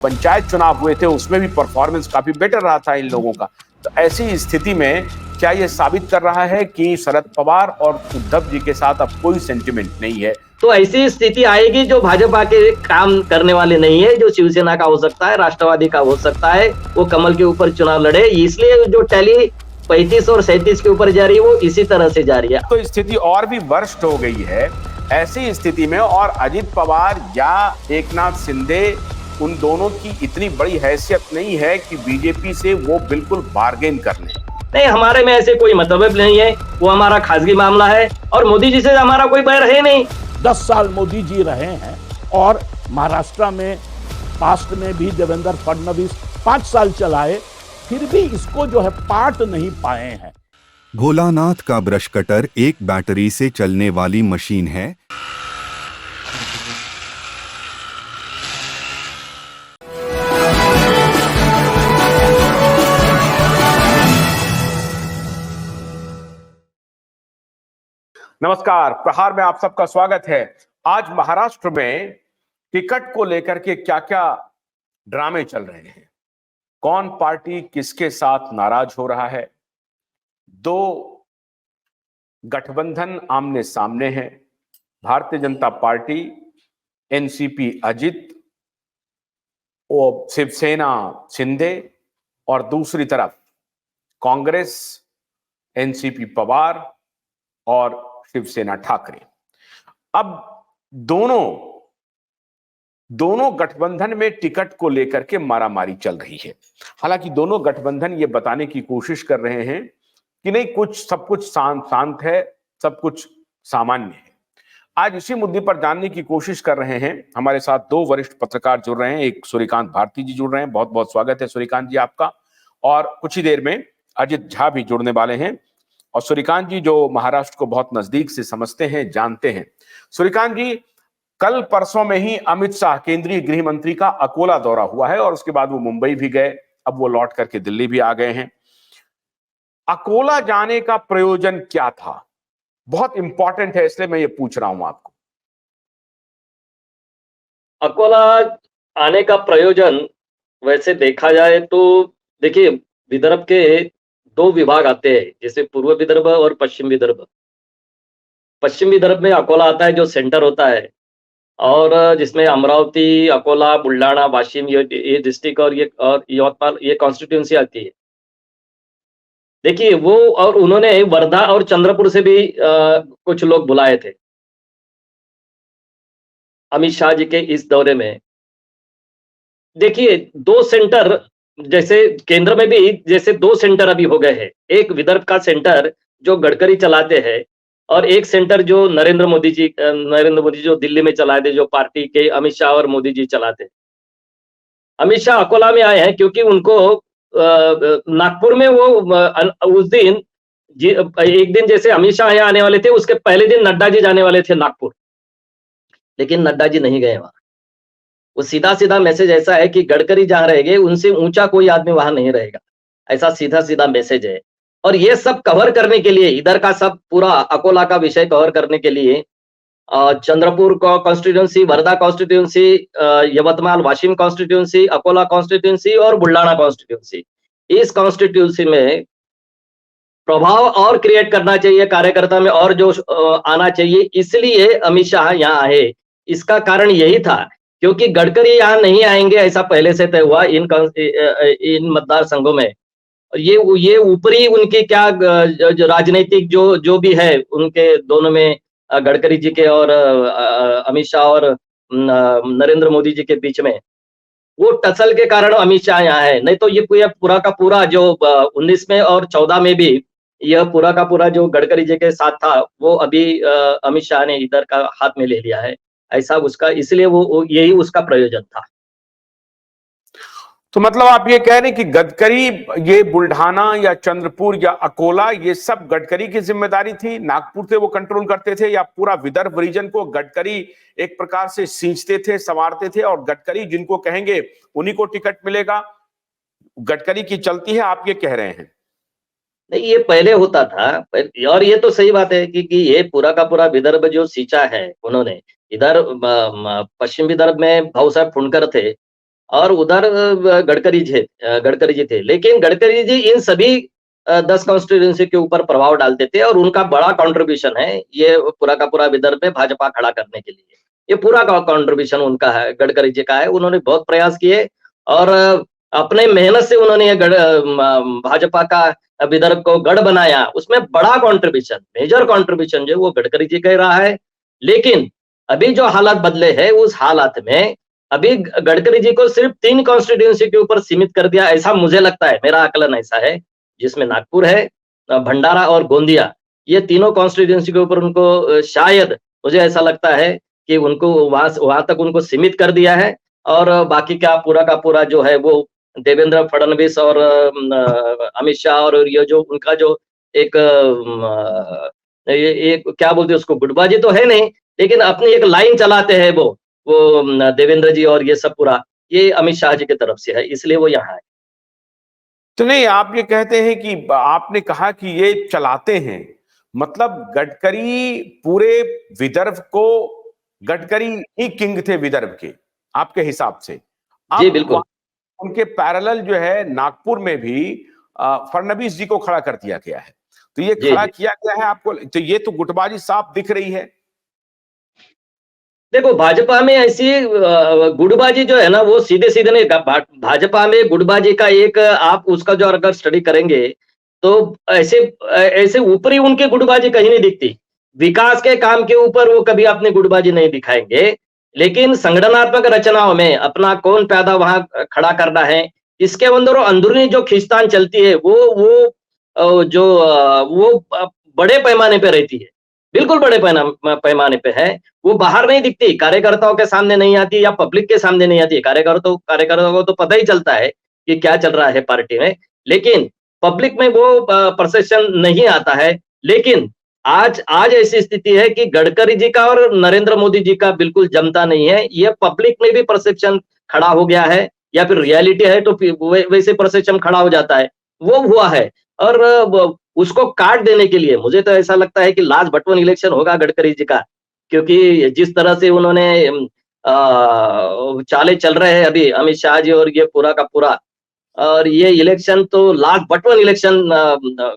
पंचायत चुनाव हुए थे उसमें भी परफॉर्मेंस काफी बेटर रहा था इन लोगों का। तो ऐसी स्थिति में क्या ये साबित कर रहा है कि शरद पवार और उद्धव जी के साथ अब कोई सेंटिमेंट नहीं है? तो ऐसी स्थिति आएगी जो भाजपा के काम करने वाले नहीं है, जो शिवसेना का हो सकता है, राष्ट्रवादी का हो सकता है, वो कमल के ऊपर चुनाव लड़े। इसलिए जो टैली 35 और 37 के ऊपर जा रही है वो इसी तरह से जा रही है। तो स्थिति और भी वर्स्ट हो गई है। ऐसी स्थिति में और अजित पवार या एकनाथ शिंदे, उन दोनों की इतनी बड़ी हैसियत नहीं है कि बीजेपी से वो बिल्कुल बार्गेन कर लें। नहीं, हमारे में ऐसे कोई मतलब नहीं है, वो हमारा खासगी मामला है और मोदी जी से हमारा कोई बैर है नहीं। 10 साल मोदी जी रहे हैं और महाराष्ट्र में पास्ट में भी देवेंद्र फडणवीस 5 साल चलाए, फिर भी इसको जो है पाट नहीं पाए हैं। भोलानाथ का ब्रश कटर एक बैटरी से चलने वाली मशीन है। नमस्कार, प्रहार में आप सबका स्वागत है। आज महाराष्ट्र में टिकट को लेकर के क्या क्या ड्रामे चल रहे हैं, कौन पार्टी किसके साथ नाराज हो रहा है। दो गठबंधन आमने सामने हैं, भारतीय जनता पार्टी एनसीपी अजित और शिवसेना शिंदे, और दूसरी तरफ कांग्रेस एनसीपी पवार और शिवसेना ठाकरे। अब दोनों गठबंधन में टिकट को लेकर के मारामारी चल रही है। हालांकि दोनों गठबंधन ये बताने की कोशिश कर रहे हैं कि नहीं, सब कुछ शांत है, सब कुछ सामान्य है। आज इसी मुद्दे पर जानने की कोशिश कर रहे हैं। हमारे साथ दो वरिष्ठ पत्रकार जुड़ रहे हैं। एक सूर्यकांत भारती जी जुड़ रहे हैं, बहुत बहुत स्वागत है सूर्यकांत जी आपका। और कुछ ही देर में अजित झा भी जुड़ने वाले हैं। और सूर्यकांत जी जो महाराष्ट्र को बहुत नजदीक से समझते हैं, जानते हैं। सूर्यकांत जी, कल परसों में ही अमित शाह केंद्रीय गृह मंत्री का अकोला दौरा हुआ है और उसके बाद वो मुंबई भी गए, अब वो लौट करके दिल्ली भी आ गए हैं। अकोला जाने का प्रयोजन क्या था? बहुत इंपॉर्टेंट है, इसलिए मैं ये पूछ रहा हूं आपको। अकोला आने का प्रयोजन वैसे देखा जाए तो देखिए, विदर्भ के दो विभाग आते हैं, जैसे पूर्व विदर्भ और पश्चिम विदर्भ। पश्चिम विदर्भ में अकोला आता है जो सेंटर होता है, और जिसमें अमरावती, अकोला, बुल्ढाणा, वाशिम ये डिस्ट्रिक्ट और यवतमाल ये कॉन्स्टिट्यूंसी आती है। देखिए वो, और उन्होंने वर्धा और चंद्रपुर से भी कुछ लोग बुलाए थे अमित शाह जी के इस दौरे में। देखिए दो सेंटर, जैसे केंद्र में भी जैसे दो सेंटर अभी हो गए हैं। एक विदर्भ का सेंटर जो गडकरी चलाते हैं, और एक सेंटर जो नरेंद्र मोदी जी जो दिल्ली में चलाते हैं, जो पार्टी के अमित शाह और मोदी जी चलाते हैं। अमित शाह अकोला में आए हैं क्योंकि उनको नागपुर में वो उस दिन एक दिन जैसे अमित शाह यहाँ आने वाले थे, उसके पहले दिन नड्डा जी जाने वाले थे नागपुर, लेकिन नड्डा जी नहीं गए वहां। वो सीधा सीधा मैसेज ऐसा है कि गडकरी जहां रहेंगे उनसे ऊंचा कोई आदमी वहां नहीं रहेगा, ऐसा सीधा सीधा मैसेज है। और ये सब कवर करने के लिए, इधर का सब पूरा अकोला का विषय कवर करने के लिए Chandrapur constituency, Wardha constituency, Yavatmal Washim constituency, Akola constituency और बुल्ढाणा कॉन्स्टिट्यूंसी, इस कॉन्स्टिट्यूंसी में प्रभाव और क्रिएट करना चाहिए, कार्यकर्ता में और जो आना चाहिए, इसलिए अमित शाह यहाँ आए। इसका कारण यही था क्योंकि गडकरी यहाँ नहीं आएंगे ऐसा पहले से तय हुआ इन मतदार संघों में। ये ऊपरी उनकी क्या जो राजनीतिक जो भी है उनके दोनों में, गडकरी जी के और अमित शाह और नरेंद्र मोदी जी के बीच में, वो टसल के कारण अमित शाह यहाँ है। नहीं तो ये पूरा का पूरा जो 19 में और 14 में भी यह पूरा का पूरा जो गडकरी जी के साथ था, वो अभी अमित शाह ने इधर का हाथ में ले लिया है, ऐसा उसका, इसलिए वो यही उसका प्रयोजन था। तो मतलब आप ये कह रहे हैं कि गडकरी, ये बुल्ढाना या चंद्रपुर या अकोला, ये सब गडकरी की जिम्मेदारी थी, नागपुर से वो कंट्रोल करते थे, या पूरा विदर्भ रीजन को गडकरी एक प्रकार से सींचते थे, संवारते थे, और गडकरी जिनको कहेंगे उन्हीं को टिकट मिलेगा, गडकरी की चलती है, आप ये कह रहे हैं? नहीं, ये पहले होता था, और ये तो सही बात है कि ये पूरा का पूरा विदर्भ जो सींचा है उन्होंने। इधर पश्चिम विदर्भ में भाऊ साहब फुंडकर थे, और उधर गडकरी जी थे। लेकिन गडकरी जी इन सभी 10 कॉन्स्टिट्यूएंसी के ऊपर प्रभाव डालते थे और उनका बड़ा कंट्रीब्यूशन है ये पूरा का पूरा विदर्भ में भाजपा खड़ा करने के लिए। ये पूरा का कंट्रीब्यूशन उनका है, गडकरी जी का है। उन्होंने बहुत प्रयास किए और अपने मेहनत से उन्होंने ये भाजपा का विदर्भ को गढ़ बनाया। उसमें बड़ा कंट्रीब्यूशन, मेजर कंट्रीब्यूशन जो वो गडकरी जी का रहा है। लेकिन अभी जो हालात बदले हैं उस हालात में अभी गडकरी जी को सिर्फ 3 कॉन्स्टिट्यूएंसी के ऊपर सीमित कर दिया, ऐसा मुझे लगता है, मेरा आकलन ऐसा है, जिसमें नागपुर है, भंडारा और गोंदिया, ये तीनों कॉन्स्टिट्यूएंसी के ऊपर उनको शायद मुझे ऐसा लगता है कि उनको वहां तक उनको सीमित कर दिया है और बाकी का पूरा जो है वो देवेंद्र फडणवीस और अमित शाह और ये जो उनका जो एक ये क्या बोलते हैं उसको, गुटबाजी तो है नहीं, लेकिन अपनी एक लाइन चलाते हैं वो देवेंद्र जी और ये सब पूरा ये अमित शाह जी की तरफ से है, इसलिए वो यहाँ है। तो नहीं, आप ये कहते हैं कि आपने कहा कि ये चलाते हैं, मतलब गडकरी पूरे विदर्भ को, गडकरी ही किंग थे विदर्भ के आपके हिसाब से। जी बिल्कुल। उनके पैरेलल जो है नागपुर में भी फडणवीस जी को खड़ा कर दिया गया है, तो ये खड़ा किया गया है आपको, तो ये तो गुटबाजी साफ दिख रही है। देखो भाजपा में ऐसी गुटबाजी जो है ना वो सीधे सीधे नहीं, भाजपा में गुटबाजी का एक आप उसका जो अगर स्टडी करेंगे तो ऐसे ऊपरी उनकी गुटबाजी कहीं नहीं दिखती। विकास के काम के ऊपर वो कभी अपनी गुटबाजी नहीं दिखाएंगे, लेकिन संगठनात्मक रचनाओं में अपना कौन पैदा वहां खड़ा करना है, इसके अंदर अंदरूनी जो खींचतान चलती है वो बड़े पैमाने पे रहती है, बिल्कुल बड़े पैमाने पे है। वो बाहर नहीं दिखती, कार्यकर्ताओं के सामने नहीं आती या पब्लिक के सामने नहीं आती। कार्यकर्ताओं को तो पता ही चलता है कि क्या चल रहा है पार्टी में, लेकिन पब्लिक में वो परसेप्शन नहीं आता है। लेकिन आज ऐसी स्थिति है कि गडकरी जी का और नरेंद्र मोदी जी का बिल्कुल जमता नहीं है। ये पब्लिक में भी परसेप्शन खड़ा हो गया है, या फिर रियलिटी है तो वैसे परसेप्शन खड़ा हो जाता है, वो हुआ है। और उसको काट देने के लिए मुझे तो ऐसा लगता है कि लास्ट बटवन इलेक्शन होगा गडकरी जी का, क्योंकि जिस तरह से उन्होंने चाले चल रहे हैं अभी अमित शाह जी और ये पूरा का पूरा, और ये इलेक्शन तो लास्ट बटवन इलेक्शन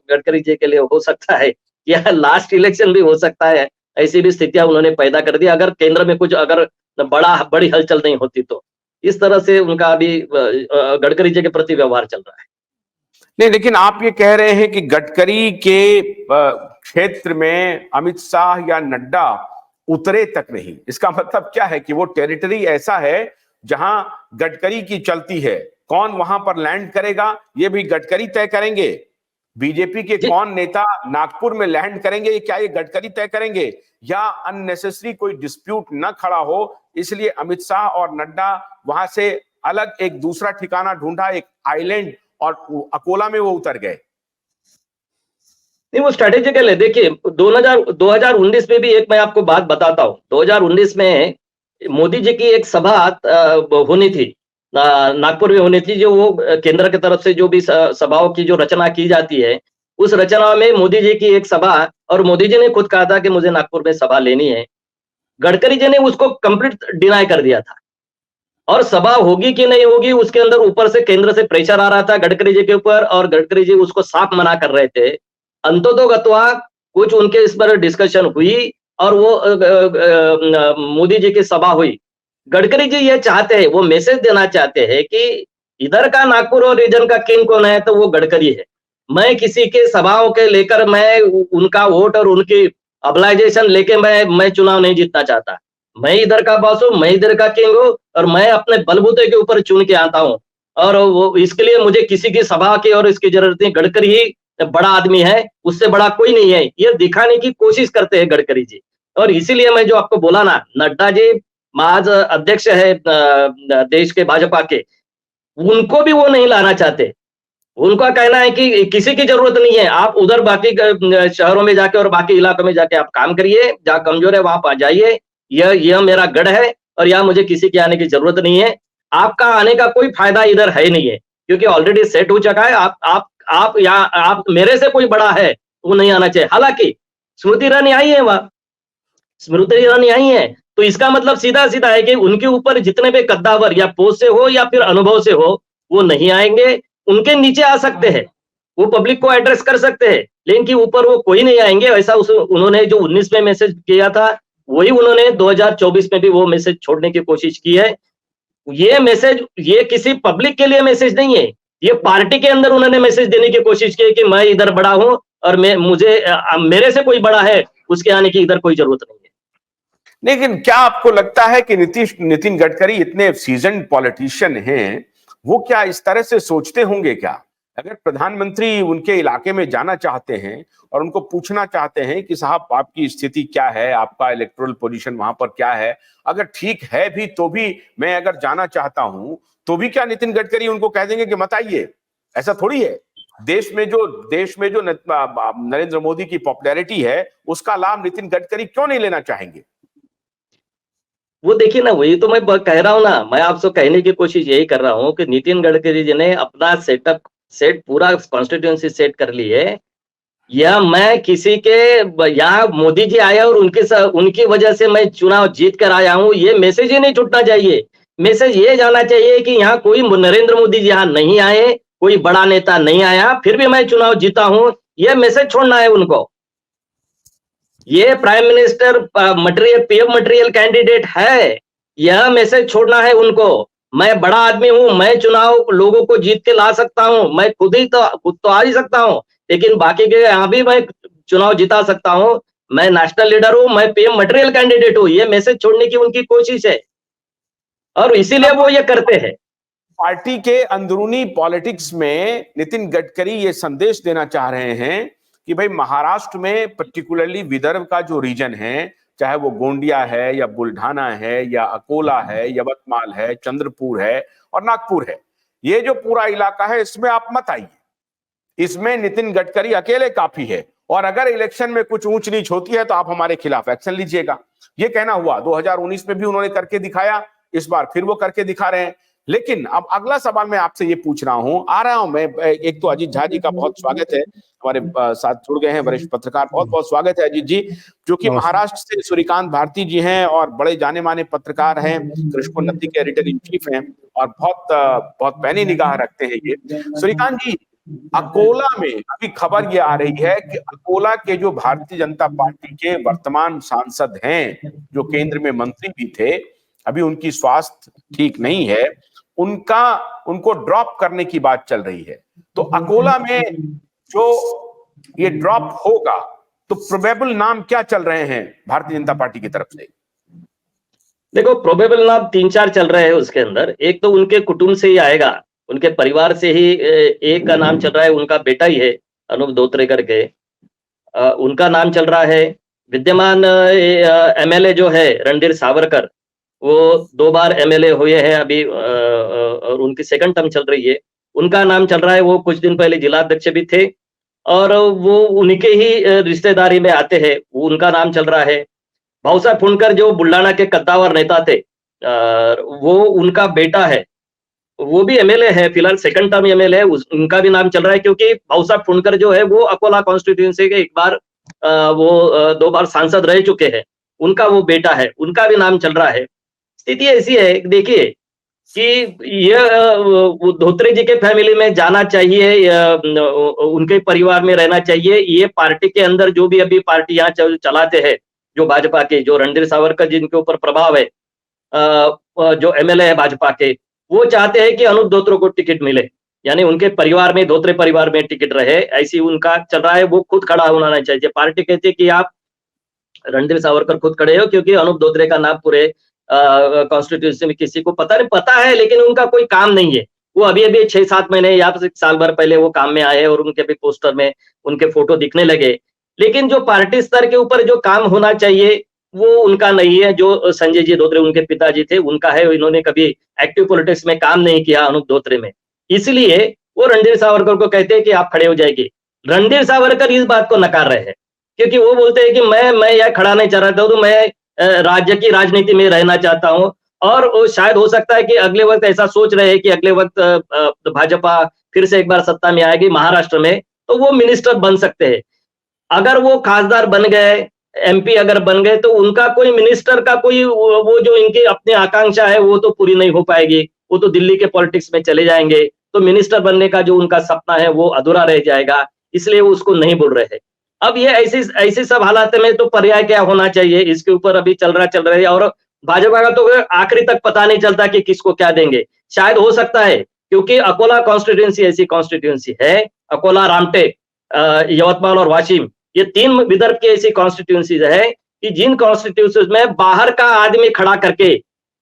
गडकरी जी के लिए हो सकता है, या लास्ट इलेक्शन भी हो सकता है। ऐसी भी स्थितियां उन्होंने पैदा कर दी अगर केंद्र में कुछ अगर बड़ी हलचल नहीं होती तो। इस तरह से उनका अभी गडकरी जी के प्रति व्यवहार चल रहा है। नहीं, लेकिन आप ये कह रहे हैं कि गडकरी के क्षेत्र में अमित शाह या नड्डा उतरे तक नहीं, इसका मतलब क्या है कि वो टेरिटरी ऐसा है जहां गडकरी की चलती है, कौन वहां पर लैंड करेगा ये भी गडकरी तय करेंगे। बीजेपी के कौन नेता नागपुर में लैंड करेंगे, क्या ये गडकरी तय करेंगे, या अननेसेसरी कोई डिस्प्यूट न खड़ा हो इसलिए अमित शाह और नड्डा वहां से अलग एक दूसरा ठिकाना ढूंढा, एक आइलैंड, और अकोला में वो उतर गए। नहीं, वो स्ट्रेटेजिकल है। देखिए 2019 में भी एक मैं आपको बात बताता हूँ। 2019 में मोदी जी की एक सभा होनी थी, नागपुर में होनी थी, जो वो केंद्र की तरफ से जो भी सभाओं की जो रचना की जाती है, उस रचना में मोदी जी की एक सभा, और मोदी जी ने खुद कहा था कि मुझे नागपुर में सभा लेनी है। गडकरी जी ने उसको कंप्लीट डिनाई कर दिया था, और सभा होगी कि नहीं होगी उसके अंदर ऊपर से केंद्र से प्रेशर आ रहा था गडकरी जी के ऊपर, और गडकरी जी उसको साफ मना कर रहे थे। अंततोगत्वा कुछ उनके इस पर डिस्कशन हुई और वो मोदी जी की सभा हुई। गडकरी जी ये चाहते हैं, वो मैसेज देना चाहते हैं कि इधर का नागपुर और रीजन का किंग कौन है, तो वो गडकरी है। मैं किसी के सभाओं के लेकर मैं उनका वोट और उनकी ऑब्लाइजेशन लेके मैं चुनाव नहीं जीतना चाहता। मैं इधर का बॉस हूँ, मैं इधर का किंग हूँ, और मैं अपने बलबूते के ऊपर चुन के आता हूँ, और वो इसके लिए मुझे किसी की सभा की और इसकी जरूरत नहीं। गडकरी ही बड़ा आदमी है, उससे बड़ा कोई नहीं है, ये दिखाने की कोशिश करते हैं गडकरी जी। और इसीलिए मैं जो आपको बोला ना, नड्डा जी आज अध्यक्ष है देश के भाजपा के, उनको भी वो नहीं लाना चाहते। उनका कहना है कि किसी की जरूरत नहीं है, आप उधर बाकी शहरों में जाके और बाकी इलाकों में जाके आप काम करिए, जहाँ कमजोर है वहां आ जाइए, यह मेरा गढ़ है और यहाँ मुझे किसी के आने की जरूरत नहीं है। आपका आने का कोई फायदा इधर है नहीं है, क्योंकि ऑलरेडी सेट हो चुका है। आप मेरे से कोई बड़ा है वो नहीं आना चाहिए। हालांकि स्मृति ईरानी आई है, वहां स्मृति ईरानी आई है, तो इसका मतलब सीधा सीधा है कि उनके ऊपर जितने भी कद्दावर या पोस्ट से हो या फिर अनुभव से हो, वो नहीं आएंगे, उनके नीचे आ सकते हैं, वो पब्लिक को एड्रेस कर सकते हैं, लेकिन कि ऊपर वो कोई नहीं आएंगे। ऐसा उन्होंने जो 19 में मैसेज किया था, वही उन्होंने 2024 में भी वो मैसेज छोड़ने की कोशिश की है। ये मैसेज, ये किसी पब्लिक के लिए मैसेज नहीं है, ये पार्टी के अंदर उन्होंने मैसेज देने की कोशिश की है कि मैं इधर बड़ा हूं और मेरे से कोई बड़ा है, उसके आने की इधर कोई जरूरत नहीं है। लेकिन क्या आपको लगता है कि नितिन गडकरी इतने सीजन्ड पॉलिटिशियन हैं, वो क्या इस तरह से सोचते होंगे क्या? अगर प्रधानमंत्री उनके इलाके में जाना चाहते हैं और उनको पूछना चाहते हैं कि साहब आपकी स्थिति क्या है, आपका इलेक्टोरल पोजीशन वहां पर क्या है, अगर ठीक है भी तो भी मैं अगर जाना चाहता हूं, तो भी क्या नितिन गडकरी उनको कह देंगे कि मत आइए? ऐसा थोड़ी है। देश में जो नरेंद्र मोदी की पॉपुलैरिटी है, उसका लाभ नितिन गडकरी क्यों नहीं लेना चाहेंगे? वो देखिए ना, वही तो मैं कह रहा हूं ना, मैं आपसे कहने की कोशिश यही कर रहा हूं कि नितिन गडकरी जी ने अपना सेट पूरा कॉन्स्टिट्यूएंसी सेट कर ली है, या मैं किसी के यहाँ मोदी जी आया और उनकी वजह से मैं चुनाव जीत कर आया हूं, ये मैसेज ही नहीं छूटना चाहिए। मैसेज ये जाना चाहिए कि यहाँ कोई नरेंद्र मोदी जी यहाँ नहीं आए, कोई बड़ा नेता नहीं आया, फिर भी मैं चुनाव जीता हूं, ये मैसेज छोड़ना है उनको। ये prime minister PM material candidate है, यह मैसेज छोड़ना है उनको। मैं बड़ा आदमी हूं, मैं चुनाव लोगों को जीत के ला सकता हूं, मैं खुद तो आ ही सकता हूं, लेकिन बाकी के यहाँ भी मैं चुनाव जिता सकता हूं। मैं नेशनल लीडर हूं, मैं पीएम मटेरियल कैंडिडेट हूं, ये मैसेज छोड़ने की उनकी कोशिश है और इसीलिए वो ये करते हैं। पार्टी के अंदरूनी पॉलिटिक्स में नितिन गडकरी ये संदेश देना चाह रहे हैं कि भाई महाराष्ट्र में पर्टिकुलरली विदर्भ का जो रीजन है, चाहे वो गोंडिया है या बुल्ढाना है या अकोला है, यवतमाल है, चंद्रपुर है और नागपुर है, ये जो पूरा इलाका है, इसमें आप मत आइए। इसमें नितिन गडकरी अकेले काफी है और अगर इलेक्शन में कुछ ऊंच नीच होती है तो आप हमारे खिलाफ एक्शन लीजिएगा। ये कहना हुआ। 2019 में भी उन्होंने करके दिखाया, इस बार फिर वो करके दिखा रहे हैं। लेकिन अब अगला सवाल मैं आपसे ये पूछ रहा हूं, मैं एक तो अजीत झा जी का बहुत स्वागत है, हमारे साथ जुड़ गए हैं वरिष्ठ पत्रकार, बहुत बहुत स्वागत है अजीत जी, जो कि महाराष्ट्र से सूर्यकांत भारती जी हैं और बड़े जाने माने पत्रकार हैं, कृष्णोन्नति के एडिटर इन चीफ हैं और बहुत पैनी निगाह रखते हैं ये। सूर्यकांत जी, अकोला में अभी खबर ये आ रही है कि अकोला के जो भारतीय जनता पार्टी के वर्तमान सांसद हैं, जो केंद्र में मंत्री भी थे, अभी उनकी स्वास्थ्य ठीक नहीं है, उनको ड्रॉप करने की बात चल रही है। तो अकोला में जो ये ड्रॉप होगा, तो प्रोबेबल नाम क्या चल रहे हैं भारतीय जनता पार्टी की तरफ से? देखो, प्रोबेबल नाम 3-4 चल रहे हैं उसके अंदर। एक तो उनके कुटुंब से ही आएगा, उनके परिवार से ही एक का नाम चल रहा है, उनका बेटा ही है अनूप धोत्रे करके, उनका नाम चल रहा है। विद्यमान एमएलए जो है रणधीर सावरकर, वो 2 बार एमएलए हुए हैं अभी और उनकी सेकंड टर्म चल रही है, उनका नाम चल रहा है। वो कुछ दिन पहले जिलाध्यक्ष भी थे और वो उनके ही रिश्तेदारी में आते हैं, उनका नाम चल रहा है। भाऊसाहेब फुंडकर जो बुल्ढाना के कद्दावर नेता थे, वो उनका बेटा है, वो भी एमएलए है, फिलहाल सेकंड टर्म एमएलए है, उनका भी नाम चल रहा है, क्योंकि भाऊसाहेब फुंडकर जो है वो अकोला कॉन्स्टिट्यूएंसी के एक बार 2 बार सांसद रह चुके हैं, उनका वो बेटा है, उनका भी नाम चल रहा है। स्थिति ऐसी है, देखिए कि ये धोत्रे जी के फैमिली में जाना चाहिए, उनके परिवार में रहना चाहिए। ये पार्टी के अंदर जो भी अभी पार्टी यहाँ चलाते हैं, जो भाजपा के, जो रणधीर सावरकर जिनके ऊपर प्रभाव है, जो एमएलए है भाजपा के, वो चाहते हैं कि अनूप धोत्रे को टिकट मिले, यानी उनके परिवार में, धोत्रे परिवार में टिकट रहे, ऐसी उनका चल रहा है। वो खुद खड़ा होना चाहिए। पार्टी कहती है कि आप रणधीर सावरकर खुद खड़े हो, क्योंकि अनूप धोत्रे का नाम पूरे कॉन्स्टिट्यूंसी में किसी को पता है, लेकिन उनका कोई काम नहीं है। वो अभी 6-7 महीने या साल भर पहले वो काम में आए और उनके भी पोस्टर में उनके फोटो दिखने लगे, लेकिन जो पार्टी स्तर के ऊपर जो काम होना चाहिए वो उनका नहीं है। जो संजय जी धोत्रे उनके पिताजी थे, उनका है। इन्होंने कभी एक्टिव पॉलिटिक्स में काम नहीं किया अनूप धोत्रे में, इसलिए वो रणधीर सावरकर को कहते हैं कि आप खड़े हो जाएंगे। रणधीर सावरकर इस बात को नकार रहे हैं, क्योंकि वो बोलते हैं कि मैं यह खड़ा नहीं चाह रहा था, तो मैं राज्य की राजनीति में रहना चाहता हूं। और शायद हो सकता है कि अगले वक्त ऐसा सोच रहे हैं कि अगले वक्त भाजपा फिर से एक बार सत्ता में आएगी महाराष्ट्र में, तो वो मिनिस्टर बन सकते हैं। अगर वो खासदार बन गए एमपी अगर बन गए तो उनका कोई मिनिस्टर का कोई वो जो इनकी अपनी आकांक्षा है वो तो पूरी नहीं हो पाएगी, वो तो दिल्ली के पॉलिटिक्स में चले जाएंगे, तो मिनिस्टर बनने का जो उनका सपना है वो अधूरा रह जाएगा, इसलिए वो उसको नहीं बोल रहे हैं। अब ये ऐसी ऐसी सब हालात में तो पर्याय क्या होना चाहिए, इसके ऊपर अभी चल रहा है। और भाजपा का तो आखिरी तक पता नहीं चलता कि किसको क्या देंगे। शायद हो सकता है क्योंकि अकोला कॉन्स्टिट्यूंसी ऐसी कॉन्स्टिट्यूंसी है, अकोला, रामटेक, यवतमाल और वाशिम, ये 3 विदर्भ की ऐसी कॉन्स्टिट्यूंसीज है कि जिन कॉन्स्टिट्यूंसीज में बाहर का आदमी खड़ा करके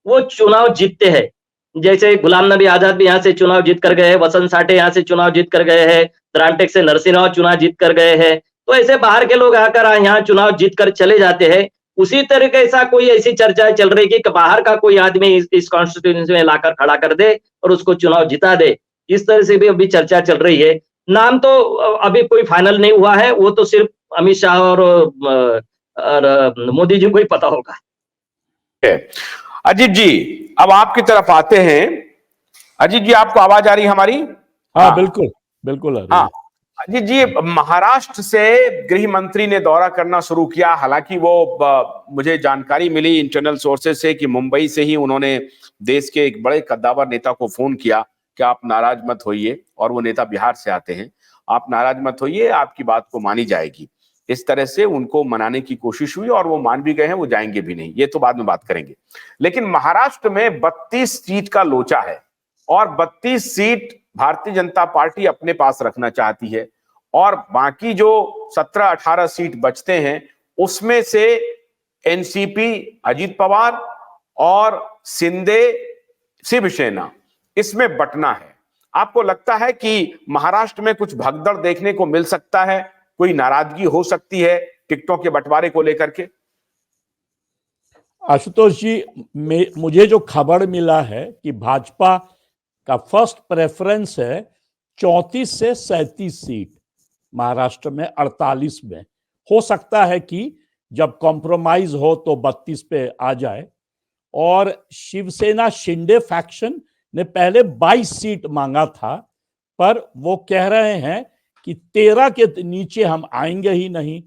वो चुनाव जीतते हैं। जैसे गुलाम नबी आजाद भी यहाँ से चुनाव जीत कर गए हैं, वसंत साठे यहाँ से चुनाव जीत कर गए हैं, रामटेक से नरसिंह राव चुनाव जीत कर गए हैं। तो ऐसे बाहर के लोग आकर यहाँ चुनाव जीत कर चले जाते हैं। उसी तरीके से कोई ऐसी चर्चा चल रही कि बाहर का कोई आदमी इस कॉन्स्टिट्यूंसी में लाकर खड़ा कर दे और उसको चुनाव जिता दे। इस तरह से भी अभी चर्चा चल रही है। नाम तो अभी कोई फाइनल नहीं हुआ है, वो तो सिर्फ अमित शाह और मोदी जी को ही पता होगा। अजीत जी, अब आपकी तरफ आते हैं। अजीत जी, आपको आवाज आ रही है हमारी? हाँ, बिल्कुल बिल्कुल आ रही है। हाँ अजीत जी, महाराष्ट्र से गृह मंत्री ने दौरा करना शुरू किया। हालांकि वो मुझे जानकारी मिली इंटरनल सोर्सेज से कि मुंबई से ही उन्होंने देश के एक बड़े कद्दावर नेता को फोन किया कि आप नाराज मत होइए, और वो नेता बिहार से आते हैं, आप नाराज मत होइए, आपकी बात को मानी जाएगी। इस तरह से उनको मनाने की कोशिश हुई और वो मान भी गए हैं, वो जाएंगे भी नहीं, ये तो बाद में बात करेंगे। लेकिन महाराष्ट्र में 32 सीट का लोचा है और 32 सीट भारतीय जनता पार्टी अपने पास रखना चाहती है, और बाकी जो 17-18 सीट बचते हैं उसमें से एनसीपी, अजीत पवार और शिंदे, शिवसेना, इसमें बंटना है। आपको लगता है कि महाराष्ट्र में कुछ भगदड़ देखने को मिल सकता है, कोई नाराजगी हो सकती है टिकटों के बंटवारे को लेकर के? आशुतोष जी, मुझे जो खबर मिला है कि भाजपा का फर्स्ट प्रेफरेंस है 34 से 37 सीट, महाराष्ट्र में 48 में। हो सकता है कि जब कॉम्प्रोमाइज हो तो 32 पे आ जाए। और शिवसेना शिंदे फैक्शन ने पहले 22 सीट मांगा था, पर वो कह रहे हैं कि 13 के नीचे हम आएंगे ही नहीं।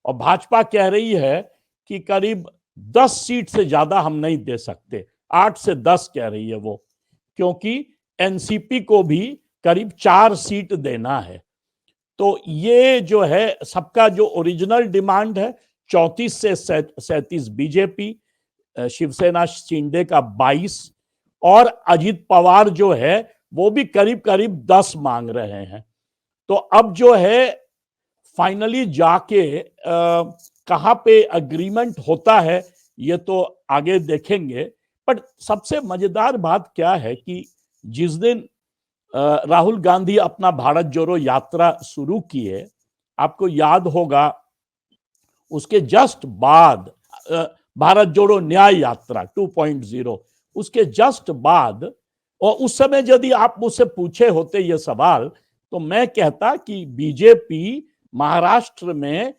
और भाजपा कह रही है कि करीब 10 सीट से ज्यादा हम नहीं दे सकते, 8 से 10 कह रही है वो, क्योंकि एनसीपी को भी करीब 4 सीट देना है। तो ये जो है सबका जो ओरिजिनल डिमांड है 34 से 37 बीजेपी, शिवसेना शिंदे का 22, और अजीत पवार जो है वो भी करीब करीब 10 मांग रहे हैं। तो अब जो है फाइनली जाके कहां पे अग्रीमेंट होता है ये तो आगे देखेंगे। बट सबसे मजेदार बात क्या है कि जिस दिन राहुल गांधी अपना भारत जोड़ो यात्रा शुरू किए, आपको याद होगा उसके जस्ट बाद भारत जोड़ो न्याय यात्रा 2.0, उसके जस्ट बाद, और उस समय यदि आप मुझसे पूछे होते ये सवाल तो मैं कहता कि बीजेपी महाराष्ट्र में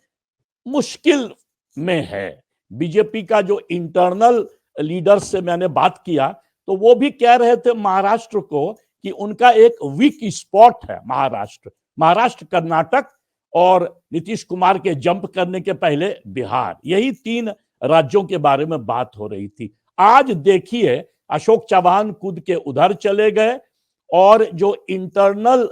मुश्किल में है। बीजेपी का जो इंटरनल लीडर्स से मैंने बात किया तो वो भी कह रहे थे महाराष्ट्र को कि उनका एक वीक स्पॉट है महाराष्ट्र, कर्नाटक और नीतीश कुमार के जंप करने के पहले बिहार, यही 3 राज्यों के बारे में बात हो रही थी। आज देखिए अशोक चव्हाण कूद के उधर चले गए, और जो इंटरनल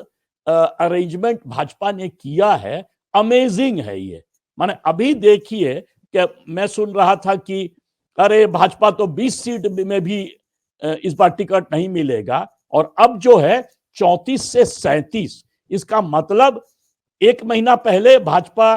अरेंजमेंट भाजपा ने किया है अमेजिंग है ये। माने अभी देखिए कि मैं सुन रहा था कि अरे भाजपा तो 20 सीट में भी इस बार टिकट नहीं मिलेगा, और अब जो है 34 से 37, इसका मतलब 1 महीना पहले भाजपा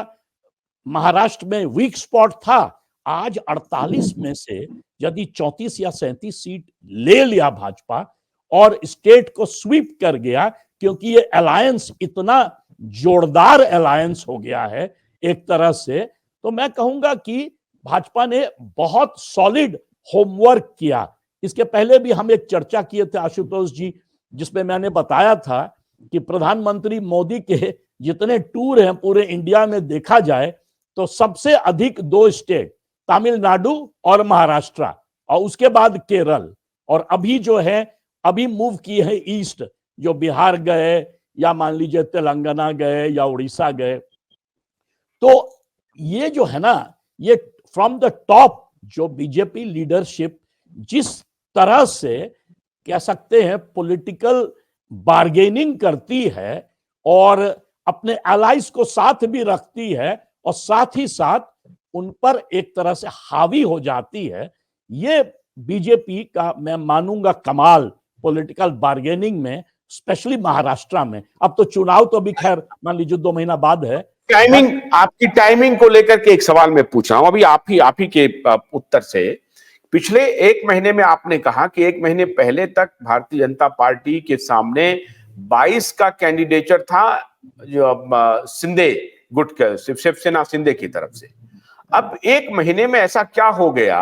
महाराष्ट्र में वीक स्पॉट था, आज 48 में से यदि 34 या 37 सीट ले लिया भाजपा और स्टेट को स्वीप कर गया, क्योंकि ये अलायंस इतना जोरदार अलायंस हो गया है एक तरह से, तो मैं कहूंगा कि भाजपा ने बहुत सॉलिड होमवर्क किया। इसके पहले भी हम एक चर्चा किए थे आशुतोष जी, जिसमें मैंने बताया था कि प्रधानमंत्री मोदी के जितने टूर हैं पूरे इंडिया में देखा जाए तो सबसे अधिक 2 स्टेट तमिलनाडु और महाराष्ट्र, और उसके बाद केरल, और अभी जो है अभी मूव किए हैं ईस्ट, जो बिहार गए या मान लीजिए तेलंगाना गए या उड़ीसा गए। तो ये जो है ना, ये फ्रॉम द टॉप जो बीजेपी लीडरशिप जिस तरह से कह सकते हैं पॉलिटिकल बार्गेनिंग करती है और अपने एलाइज को साथ भी रखती है और साथ ही साथ उन पर एक तरह से हावी हो जाती है, ये बीजेपी का मैं मानूंगा कमाल पॉलिटिकल बार्गेनिंग में, स्पेशली महाराष्ट्र में। अब तो चुनाव तो अभी खैर मान लीजिए 2 महीना बाद है। टाइमिंग, आपकी टाइमिंग को लेकर के एक सवाल मैं पूछ रहा हूं अभी आप ही के उत्तर से। पिछले 1 महीने में आपने कहा कि 1 महीने पहले तक भारतीय जनता पार्टी के सामने 22 का कैंडिडेचर था, जो शिंदे गुट का, शिवसेना शिंदे की तरफ से। अब 1 महीने में ऐसा क्या हो गया,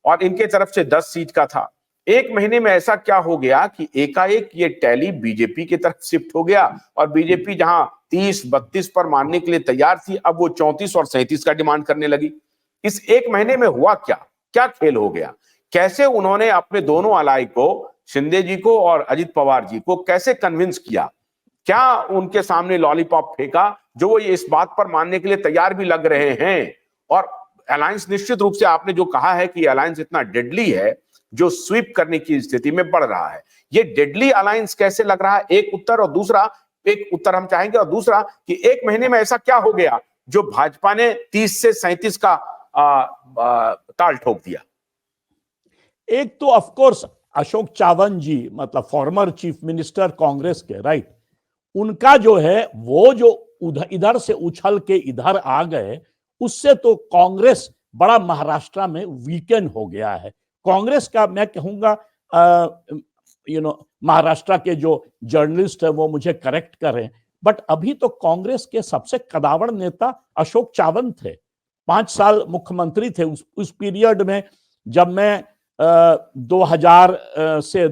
और इनके तरफ से 10 सीट का था, 1 महीने में ऐसा क्या हो गया कि एकाएक ये टैली बीजेपी की तरफ शिफ्ट हो गया, और बीजेपी जहां 30-32 पर मानने के लिए तैयार थी, अब वो 34 और 37 का डिमांड करने लगी। इस 1 महीने में हुआ क्या खेल हो गया? कैसे उन्होंने अपने दोनों अलाई को, शिंदे जी को और अजित पवार जी को कैसे कन्विंस किया? क्या उनके सामने लॉलीपॉप फेंका जो वो इस बात पर मानने के लिए तैयार भी लग रहे हैं? और अलायंस, निश्चित रूप से आपने जो कहा है कि अलायंस इतना डेडली है जो स्वीप करने की स्थिति में बढ़ रहा है, ये डेडली अलायंस कैसे लग रहा है? एक उत्तर हम चाहेंगे, और दूसरा कि 1 महीने में ऐसा क्या हो गया जो भाजपा ने 30 से 37 का ताल ठोक दिया? एक तो ऑफ कोर्स अशोक चावन जी, मतलब फॉर्मर चीफ मिनिस्टर कांग्रेस के, राइट, उनका जो है वो जो इधर से उछल के इधर आ गए, उससे तो कांग्रेस बड़ा महाराष्ट्र में वीकेंड हो गया है। कांग्रेस का मैं कहूंगा, महाराष्ट्र के जो जर्नलिस्ट है वो मुझे करेक्ट करें, बट अभी तो कांग्रेस के सबसे कदावर नेता अशोक चावन थे। 5 साल मुख्यमंत्री थे उस पीरियड में, जब मैं 2000 से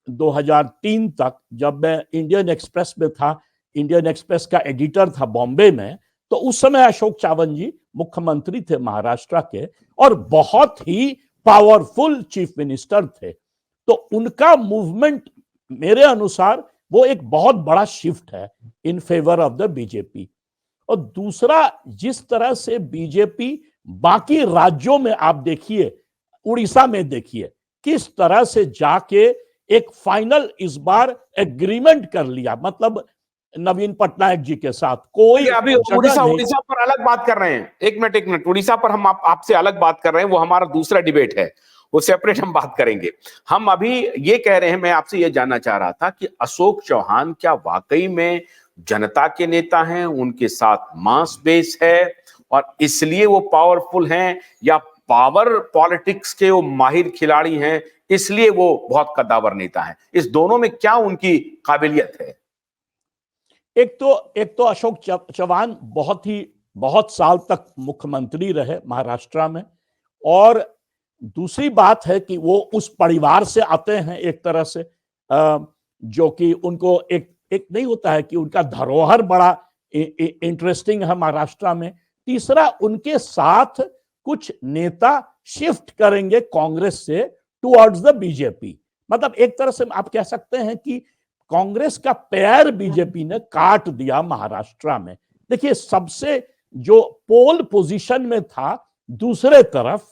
2003 तक जब मैं इंडियन एक्सप्रेस में था, इंडियन एक्सप्रेस का एडिटर था बॉम्बे में, तो उस समय अशोक चावन जी मुख्यमंत्री थे महाराष्ट्र के और बहुत ही पावरफुल चीफ मिनिस्टर थे। तो उनका मूवमेंट मेरे अनुसार वो एक बहुत बड़ा शिफ्ट है in favour of the BJP. और दूसरा, जिस तरह से बीजेपी बाकी राज्यों में, आप देखिए उड़ीसा में देखिए किस तरह से जाके एक फाइनल इस बार एग्रीमेंट कर लिया, मतलब नवीन पटनायक जी के साथ कोई अभी उड़ीसा पर अलग बात कर रहे हैं। एक मिनट, उड़ीसा पर हम आपसे अलग बात कर रहे हैं, वो हमारा दूसरा डिबेट है, वो सेपरेट हम बात करेंगे। हम अभी ये कह रहे हैं, मैं आपसे ये जानना चाह रहा था कि अशोक चौहान क्या वाकई में जनता के नेता हैं, उनके साथ मास बेस है और इसलिए वो पावरफुल हैं, या पावर पॉलिटिक्स के वो माहिर खिलाड़ी हैं इसलिए वो बहुत कद्दावर नेता हैं? इस दोनों में क्या उनकी काबिलियत है? एक तो अशोक चौहान बहुत साल तक मुख्यमंत्री रहे महाराष्ट्र में, और दूसरी बात है कि वो उस परिवार से आते हैं एक तरह से, जो कि उनको एक नहीं होता है कि उनका धरोहर बड़ा इंटरेस्टिंग है महाराष्ट्र में। तीसरा, उनके साथ कुछ नेता शिफ्ट करेंगे कांग्रेस से टुवर्ड्स द बीजेपी, मतलब एक तरह से आप कह सकते हैं कि कांग्रेस का पैर बीजेपी ने काट दिया महाराष्ट्र में। देखिए, सबसे जो पोल पोजीशन में था दूसरे तरफ,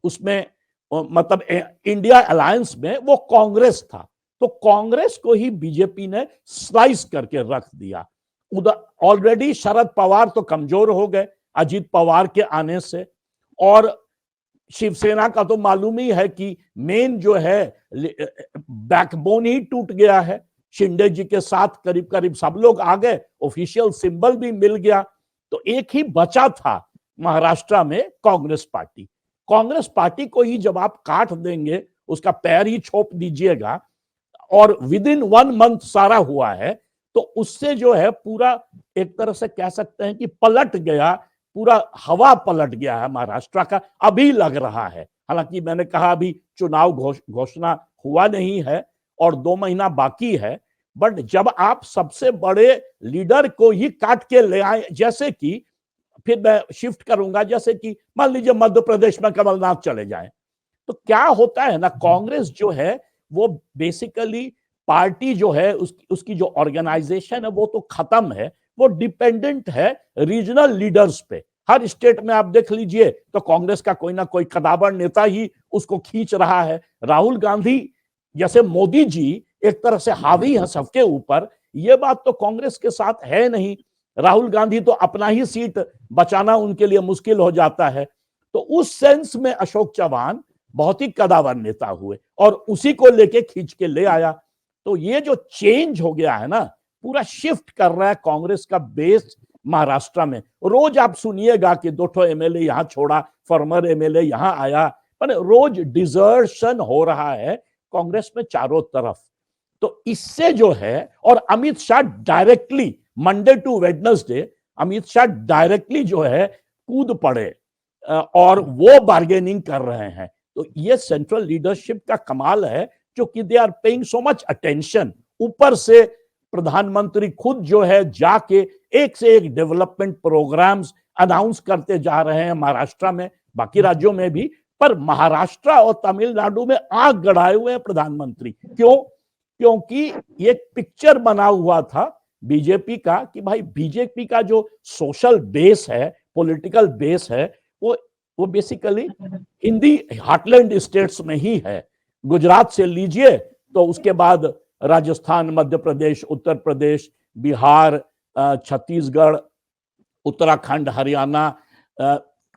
उसमें मतलब इंडिया अलायंस में वो कांग्रेस था, तो कांग्रेस को ही बीजेपी ने स्लाइस करके रख दिया। उधर ऑलरेडी शरद पवार तो कमजोर हो गए अजित पवार के आने से, और शिवसेना का तो मालूम ही है कि मेन जो है बैकबोन ही टूट गया है। शिंदे जी के साथ करीब करीब सब लोग आ गए, ऑफिशियल सिंबल भी मिल गया, तो एक ही बचा था महाराष्ट्र में कांग्रेस पार्टी। कांग्रेस पार्टी को ही जब आप काट देंगे, उसका पैर ही छोप दीजिएगा, और विद इन 1 मंथ सारा हुआ है, तो उससे जो है पूरा एक तरह से कह सकते हैं कि पलट गया, पूरा हवा पलट गया है महाराष्ट्र का, अभी लग रहा है। हालांकि मैंने कहा अभी चुनाव घोषणा हुआ नहीं है और 2 महीना बाकी है, बट जब आप सबसे बड़े लीडर को ही काट के ले आए, जैसे कि फिर मैं शिफ्ट करूंगा, जैसे कि मान लीजिए मध्य प्रदेश में कमलनाथ चले जाए, तो क्या होता है ना, कांग्रेस जो है वो बेसिकली पार्टी जो है उसकी जो ऑर्गेनाइजेशन है वो तो खत्म है, वो डिपेंडेंट है रीजनल लीडर्स पे। हर स्टेट में आप देख लीजिए तो कांग्रेस का कोई ना कोई कदावर नेता ही उसको खींच रहा है। राहुल गांधी जैसे मोदी जी एक तरह से हावी है सबके ऊपर, ये बात तो कांग्रेस के साथ है नहीं। राहुल गांधी तो अपना ही सीट बचाना उनके लिए मुश्किल हो जाता है। तो उस सेंस में अशोक चव्हाण बहुत ही कदावर नेता हुए और उसी को लेके खींच के ले आया। तो ये जो चेंज हो गया है ना, पूरा शिफ्ट कर रहा है कांग्रेस का बेस महाराष्ट्र में। रोज आप सुनिएगा कि 2 एमएलए यहां छोड़ा, फॉर्मर एमएलए यहां आया, पर रोज डिजर्शन हो रहा है कांग्रेस में चारों तरफ। तो इससे जो है, और Amit Shah directly Monday to Wednesday Amit Shah directly जो है कूद पड़े और वो बार्गेनिंग कर रहे हैं। तो ये सेंट्रल लीडरशिप का कमाल है, जो कि they are paying so much attention. ऊपर से प्रधानमंत्री खुद जो है जाके एक से एक डेवलपमेंट प्रोग्राम्स अनाउंस करते जा रहे हैं महाराष्ट्र में, बाकी राज्यों में भी, पर महाराष्ट्र और तमिलनाडु में आंख गड़ाए हुए हैं प्रधानमंत्री। क्यों? क्योंकि एक पिक्चर बना हुआ था बीजेपी का कि भाई बीजेपी का जो सोशल बेस है, पॉलिटिकल बेस है, वो बेसिकली हिंदी हार्टलैंड स्टेट्स में ही है। गुजरात से लीजिए तो उसके बाद राजस्थान, मध्य प्रदेश, उत्तर प्रदेश, बिहार, छत्तीसगढ़, उत्तराखंड, हरियाणा,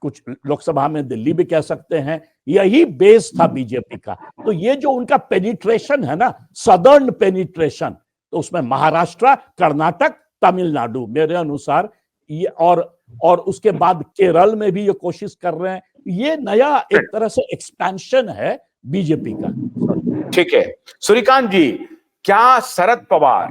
कुछ लोकसभा में दिल्ली भी कह सकते हैं, यही बेस था बीजेपी का। तो ये जो उनका पेनिट्रेशन है ना, सदर्न पेनिट्रेशन, तो उसमें महाराष्ट्र, कर्नाटक, तमिलनाडु मेरे अनुसार ये, और उसके बाद केरल में भी ये कोशिश कर रहे हैं। ये नया एक तरह से एक्सपेंशन है बीजेपी का। ठीक है सूर्यकांत जी, क्या शरद पवार,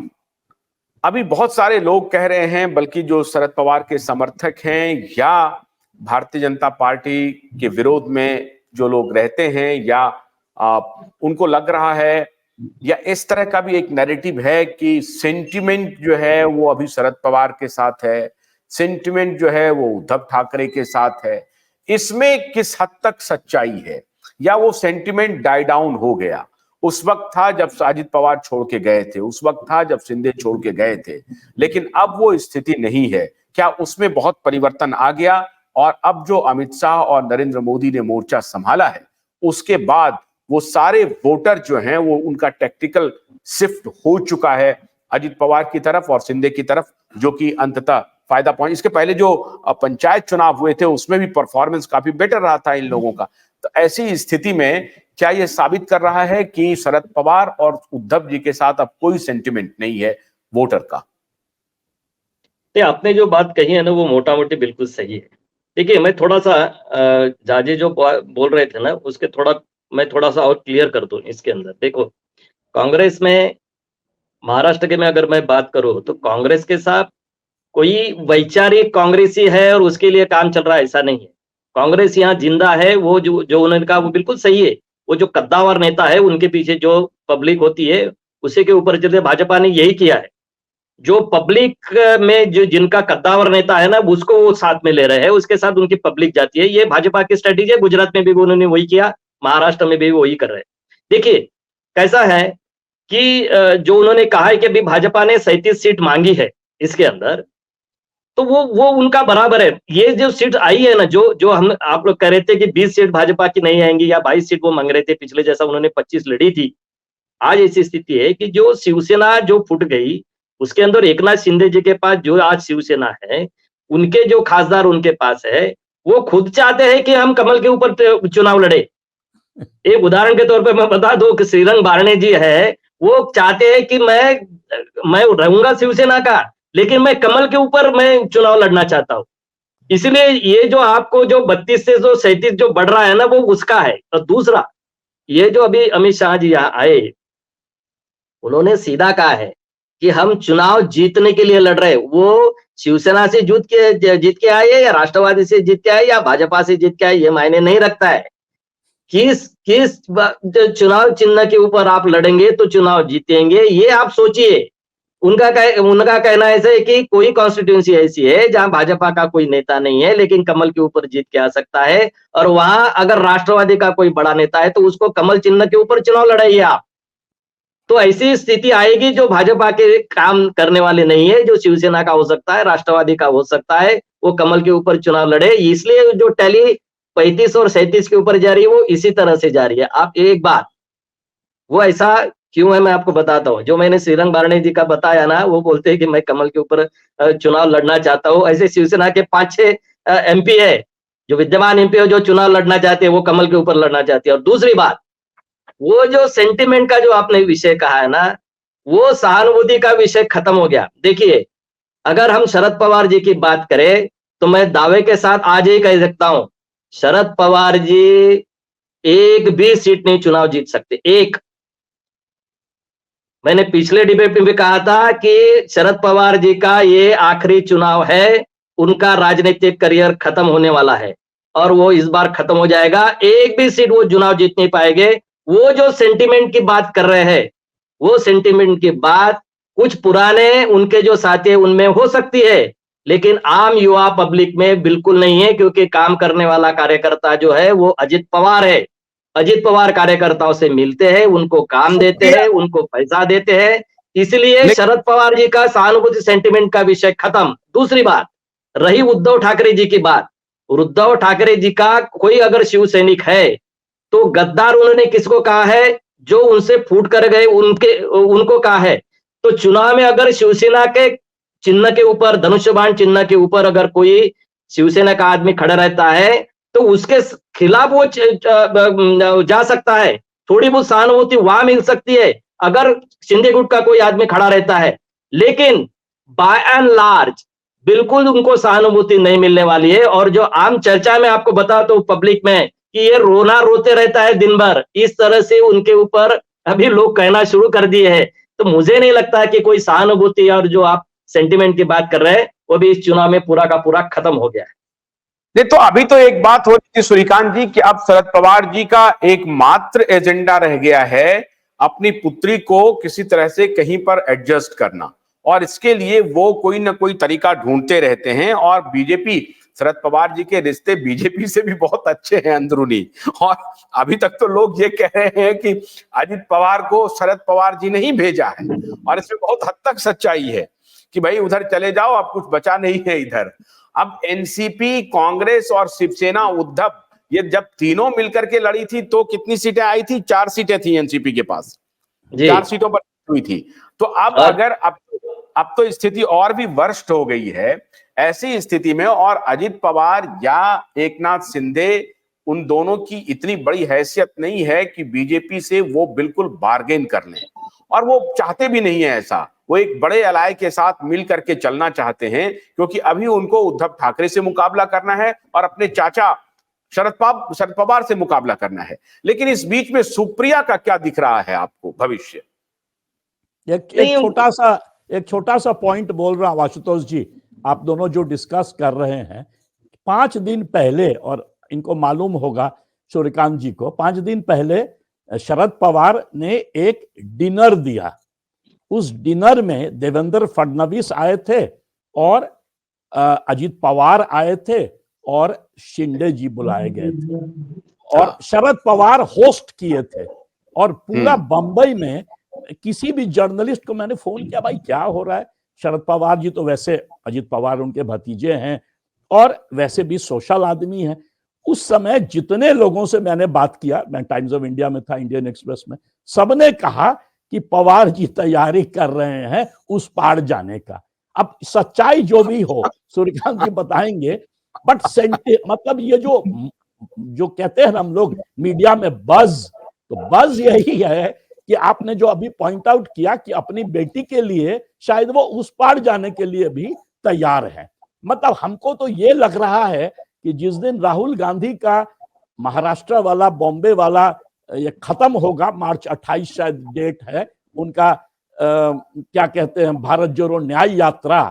अभी बहुत सारे लोग कह रहे हैं, बल्कि जो शरद पवार के समर्थक हैं या भारतीय जनता पार्टी के विरोध में जो लोग रहते हैं, या उनको लग रहा है, या इस तरह का भी एक नैरेटिव है कि सेंटिमेंट जो है वो अभी शरद पवार के साथ है, सेंटिमेंट जो है वो उद्धव ठाकरे के साथ है। इसमें किस हद तक सच्चाई है, या वो सेंटिमेंट डाई डाउन हो गया? उस वक्त था जब अजित पवार छोड़ के गए थे, उस वक्त था जब शिंदे छोड़ के गए थे, लेकिन अब वो स्थिति नहीं है। क्या उसमें बहुत परिवर्तन आ गया? और अब जो अमित शाह और नरेंद्र मोदी ने मोर्चा संभाला है, उसके बाद वो सारे वोटर जो हैं वो उनका टैक्टिकल शिफ्ट हो चुका है अजित पवार की तरफ और शिंदे की तरफ, जो कि अंततः फायदा पहुंच। इसके पहले जो पंचायत चुनाव हुए थे उसमें भी परफॉर्मेंस काफी बेटर रहा था इन लोगों का। तो ऐसी स्थिति में क्या यह साबित कर रहा है कि शरद पवार और उद्धव जी के साथ अब कोई सेंटिमेंट नहीं है वोटर का? आपने जो बात कही है ना, वो मोटा मोटी बिल्कुल सही है। देखिए, मैं थोड़ा सा जाजे जो बोल रहे थे ना, उसके मैं थोड़ा सा और क्लियर कर दूं इसके अंदर। देखो, कांग्रेस में, महाराष्ट्र के में अगर मैं बात करूं, तो कांग्रेस के साथ कोई वैचारिक कांग्रेसी है और उसके लिए काम चल रहा है, ऐसा नहीं है। कांग्रेस यहाँ जिंदा है। वो जो उन्होंने कहा वो बिल्कुल सही है। वो जो कद्दावर नेता है, उनके पीछे जो पब्लिक होती है, उसी के ऊपर चलते भाजपा ने यही किया है। जो पब्लिक में जो जिनका कद्दावर नेता है ना, उसको वो साथ में ले रहे हैं, उसके साथ उनकी पब्लिक जाती है। ये भाजपा की स्ट्रेटेजी है। गुजरात में भी उन्होंने वही किया, महाराष्ट्र में भी वही कर रहे हैं। देखिए कैसा है कि जो उन्होंने कहा है कि अभी भाजपा ने 37 सीट मांगी है इसके अंदर, तो वो उनका बराबर है। ये जो सीट आई है ना, जो आप लोग कह रहे थे कि 20 सीट भाजपा की नहीं आएंगी या 22 सीट वो मांग रहे थे पिछले, जैसा उन्होंने 25 लड़ी थी। आज ऐसी स्थिति है कि जो शिवसेना जो फूट गई, उसके अंदर एकनाथ शिंदे जी के पास जो आज शिवसेना है, उनके जो खासदार उनके पास है, वो खुद चाहते हैं कि हम कमल के ऊपर चुनाव लड़े। एक उदाहरण के तौर पे मैं बता दूं कि श्रीरंग बारणे जी है, वो चाहते हैं कि मैं रहूंगा शिवसेना का, लेकिन मैं कमल के ऊपर मैं चुनाव लड़ना चाहता हूं। इसलिए ये जो आपको जो 32 से जो 37 जो बढ़ रहा है ना, वो उसका है। और दूसरा, ये जो अभी अमित शाह जी यहाँ आए, उन्होंने सीधा कहा है कि हम चुनाव जीतने के लिए लड़ रहे। वो शिवसेना से जीत के आए, या राष्ट्रवादी से जीत के आए, या भाजपा से जीत के आए, ये मायने नहीं रखता है। किस चुनाव चिन्ह के ऊपर आप लड़ेंगे तो चुनाव जीतेंगे, ये आप सोचिए। उनका कहना ऐसा है कि कोई कॉन्स्टिट्यूंसी ऐसी है जहां भाजपा का कोई नेता नहीं है, लेकिन कमल के ऊपर जीत के आ सकता है, और वहां अगर राष्ट्रवादी का कोई बड़ा नेता है तो उसको कमल चिन्ह के ऊपर चुनाव लड़ाइए आप। तो ऐसी स्थिति आएगी जो भाजपा के काम करने वाले नहीं है, जो शिवसेना का हो सकता है, राष्ट्रवादी का हो सकता है, वो कमल के ऊपर चुनाव लड़े, इसलिए जो टैली 35 और 37 के ऊपर जा रही है वो इसी तरह से जा रही है। आप एक बात, वो ऐसा क्यों है मैं आपको बताता हूँ। जो मैंने श्रीरंग बारणे जी का बताया ना, वो बोलते हैं कि मैं कमल के ऊपर चुनाव लड़ना चाहता हूँ। ऐसे शिवसेना के 5-6 एमपी है, जो विद्यमान एमपी है, जो चुनाव लड़ना चाहते हैं, वो कमल के ऊपर लड़ना चाहते हैं। और दूसरी बात, वो जो सेंटिमेंट का जो आपने विषय कहा है ना, वो सहानुभूति का विषय खत्म हो गया। देखिए, अगर हम शरद पवार जी की बात करें तो मैं दावे के साथ आज ही कह सकता हूं, शरद पवार जी एक भी सीट नहीं चुनाव जीत सकते, एक। मैंने पिछले डिबेट में भी कहा था कि शरद पवार जी का ये आखिरी चुनाव है, उनका राजनीतिक करियर खत्म होने वाला है और वो इस बार खत्म हो जाएगा। एक भी सीट वो चुनाव जीत नहीं पाएंगे। वो जो सेंटिमेंट की बात कर रहे हैं, वो सेंटिमेंट की बात कुछ पुराने उनके जो साथी है उनमें हो सकती है, लेकिन आम युवा पब्लिक में बिल्कुल नहीं है, क्योंकि काम करने वाला कार्यकर्ता जो है वो अजित पवार है। अजित पवार कार्यकर्ताओं से मिलते हैं, उनको काम देते हैं, उनको पैसा देते हैं, इसलिए शरद पवार जी का सहानुभूति सेंटिमेंट का विषय खत्म। दूसरी बात, रही उद्धव ठाकरे जी की बात, उद्धव ठाकरे जी का कोई अगर शिव सैनिक है तो गद्दार उन्होंने किसको कहा है? जो उनसे फूट कर गए उनको कहा है। तो चुनाव में अगर शिवसेना के चिन्ह के ऊपर, धनुष्य बाण चिन्ह के ऊपर अगर कोई शिवसेना का आदमी खड़ा रहता है तो उसके खिलाफ वो जा सकता है, थोड़ी बहुत सहानुभूति वहां मिल सकती है अगर शिंदे गुट का कोई आदमी खड़ा रहता है। लेकिन बाय एंड लार्ज बिल्कुल उनको सहानुभूति नहीं मिलने वाली है। और जो आम चर्चा में आपको बता तो पब्लिक में कि ये रोते रहता है दिन भर, इस तरह से उनके ऊपर अभी लोग कहना शुरू कर दिए हैं। तो मुझे नहीं लगता है कि कोई सहानुभूति और जो आप सेंटिमेंट की बात कर रहे हैं वो भी इस चुनाव में पूरा का पूरा खत्म हो गया है। नहीं तो अभी तो एक बात हो रही थी सूर्यकांत जी कि अब शरद पवार जी का एकमात्र एजेंडा रह गया है अपनी पुत्री को किसी तरह से कहीं पर एडजस्ट करना, और इसके लिए वो कोई ना कोई तरीका ढूंढते रहते हैं। और बीजेपी, शरद पवार जी के रिश्ते बीजेपी से भी बहुत अच्छे हैं अंदरूनी, और अभी तक तो लोग ये कह रहे हैं कि अजित पवार को शरद पवार जी ने ही भेजा है, और इसमें बहुत हद तक सच्चाई है कि भाई उधर चले जाओ, अब कुछ बचा नहीं है इधर। अब एनसीपी, कांग्रेस और शिवसेना, उद्धव, ये जब तीनों मिलकर के लड़ी थी तो कितनी सीटें आई थी? 4 सीटें थी एनसीपी के पास, 4 सीटों पर हुई थी। तो अब अगर अब तो स्थिति और भी वर्स्ट हो गई है। ऐसी स्थिति में और अजित पवार या एकनाथ शिंदे, उन दोनों की इतनी बड़ी हैसियत नहीं है कि बीजेपी से वो बिल्कुल बार्गेन कर लें, और वो चाहते भी नहीं है ऐसा। वो एक बड़े अलाय के साथ मिल करके चलना चाहते हैं, क्योंकि अभी उनको उद्धव ठाकरे से मुकाबला करना है और अपने चाचा शरद पवार से मुकाबला करना है। लेकिन इस बीच में सुप्रिया का क्या दिख रहा है आपको भविष्य? एक छोटा सा पॉइंट बोल रहा हूं आशुतोष जी, आप दोनों जो डिस्कस कर रहे हैं, 5 दिन पहले, और इनको मालूम होगा सूर्यकांत जी को, 5 दिन पहले शरद पवार ने एक डिनर दिया। उस डिनर में देवेंद्र फडणवीस आए थे और अजित पवार आए थे और शिंदे जी बुलाए गए थे, और शरद पवार होस्ट किए थे। और पूरा बंबई में किसी भी जर्नलिस्ट को मैंने फोन किया, भाई क्या हो रहा है? शरद पवार जी तो वैसे, अजित पवार उनके भतीजे हैं और वैसे भी सोशल आदमी हैं। उस समय जितने लोगों से मैंने बात किया, मैं टाइम्स ऑफ इंडिया में था, इंडियन एक्सप्रेस में, सबने कहा कि पवार जी तैयारी कर रहे हैं उस पार जाने का। अब सच्चाई जो भी हो सूर्यकांत जी बताएंगे, बट मतलब ये जो कहते हैं हम लोग मीडिया में बज, तो बज यही है कि आपने जो अभी पॉइंट आउट किया कि अपनी बेटी के लिए शायद वो उस पार जाने के लिए भी तैयार है। मतलब हमको तो ये लग रहा है कि जिस दिन राहुल गांधी का महाराष्ट्र वाला, बॉम्बे वाला ये खत्म होगा, मार्च 28 शायद डेट है उनका, क्या कहते हैं, भारत जोड़ो न्याय यात्रा,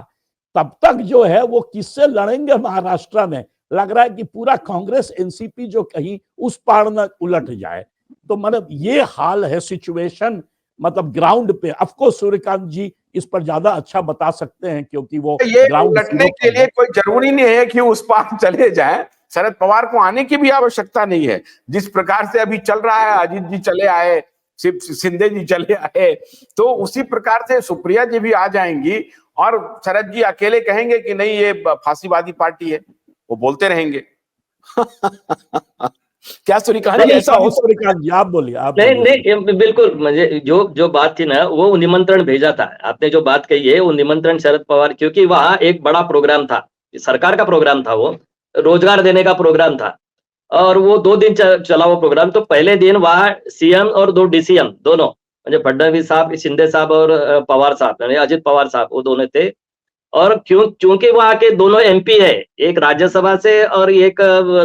तब तक जो है वो किससे लड़ेंगे महाराष्ट्र में? लग रहा है कि पूरा कांग्रेस एनसीपी जो कहीं उस पार न उलट जाए। तो मतलब ये हाल है सिचुएशन, मतलब ग्राउंड पे। ऑफ कोर्स सूर्यकांत जी इस पर ज्यादा अच्छा बता सकते हैं, क्योंकि वो ये लड़ने के लिए कोई जरूरी नहीं है कि उस पार चले जाएं। शरद पवार को आने की भी आवश्यकता नहीं है। जिस प्रकार से अभी चल रहा है, अजीत जी चले आए, शिंदे जी चले आए, तो उसी प्रकार से सुप्रिया जी भी आ जाएंगी और शरद जी अकेले कहेंगे कि नहीं ये फांसीवादी पार्टी है, वो बोलते रहेंगे। क्या सूर्यकांत जी नहीं, ऐसा हो सकता सूर्यकांत जी आप बोलिए, आप नहीं बोलिए। नहीं, ये बिल्कुल मुझे जो जो बात थी ना, वो निमंत्रण भेजा था आपने, जो बात कही है वो निमंत्रण शरद पवार, क्योंकि वहां एक बड़ा प्रोग्राम था, सरकार का प्रोग्राम था, वो रोजगार देने का प्रोग्राम था, और वो 2 दिन चला वो प्रोग्राम। तो पहले दिन वहां सीएम और 2 डीसीएम दोनों, म्हणजे फडणवीस साहब, शिंदे साहब और पवार साहब, यानी अजित पवार साहब, वो दोनों थे। और क्योंकि वहां के दोनों एमपी है, एक राज्यसभा से और एक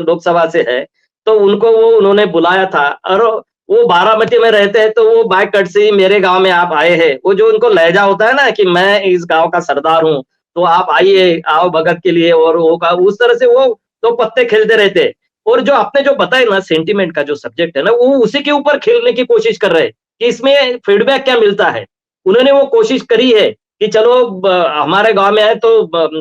लोकसभा से है, तो उनको वो उन्होंने बुलाया था। और वो बारामती में रहते हैं, तो वो बाय कटसी मेरे गांव में आप आए हैं, वो जो उनको लहजा होता है ना कि मैं इस गांव का सरदार हूँ, तो आप आइए, आओ भगत के लिए, और वो का उस तरह से वो तो पत्ते खेलते रहते हैं। और जो आपने जो बताया ना सेंटिमेंट का जो सब्जेक्ट है ना, वो उसी के ऊपर खेलने की कोशिश कर रहे हैं कि इसमें फीडबैक क्या मिलता है। उन्होंने वो कोशिश करी है कि चलो हमारे गांव में आए तो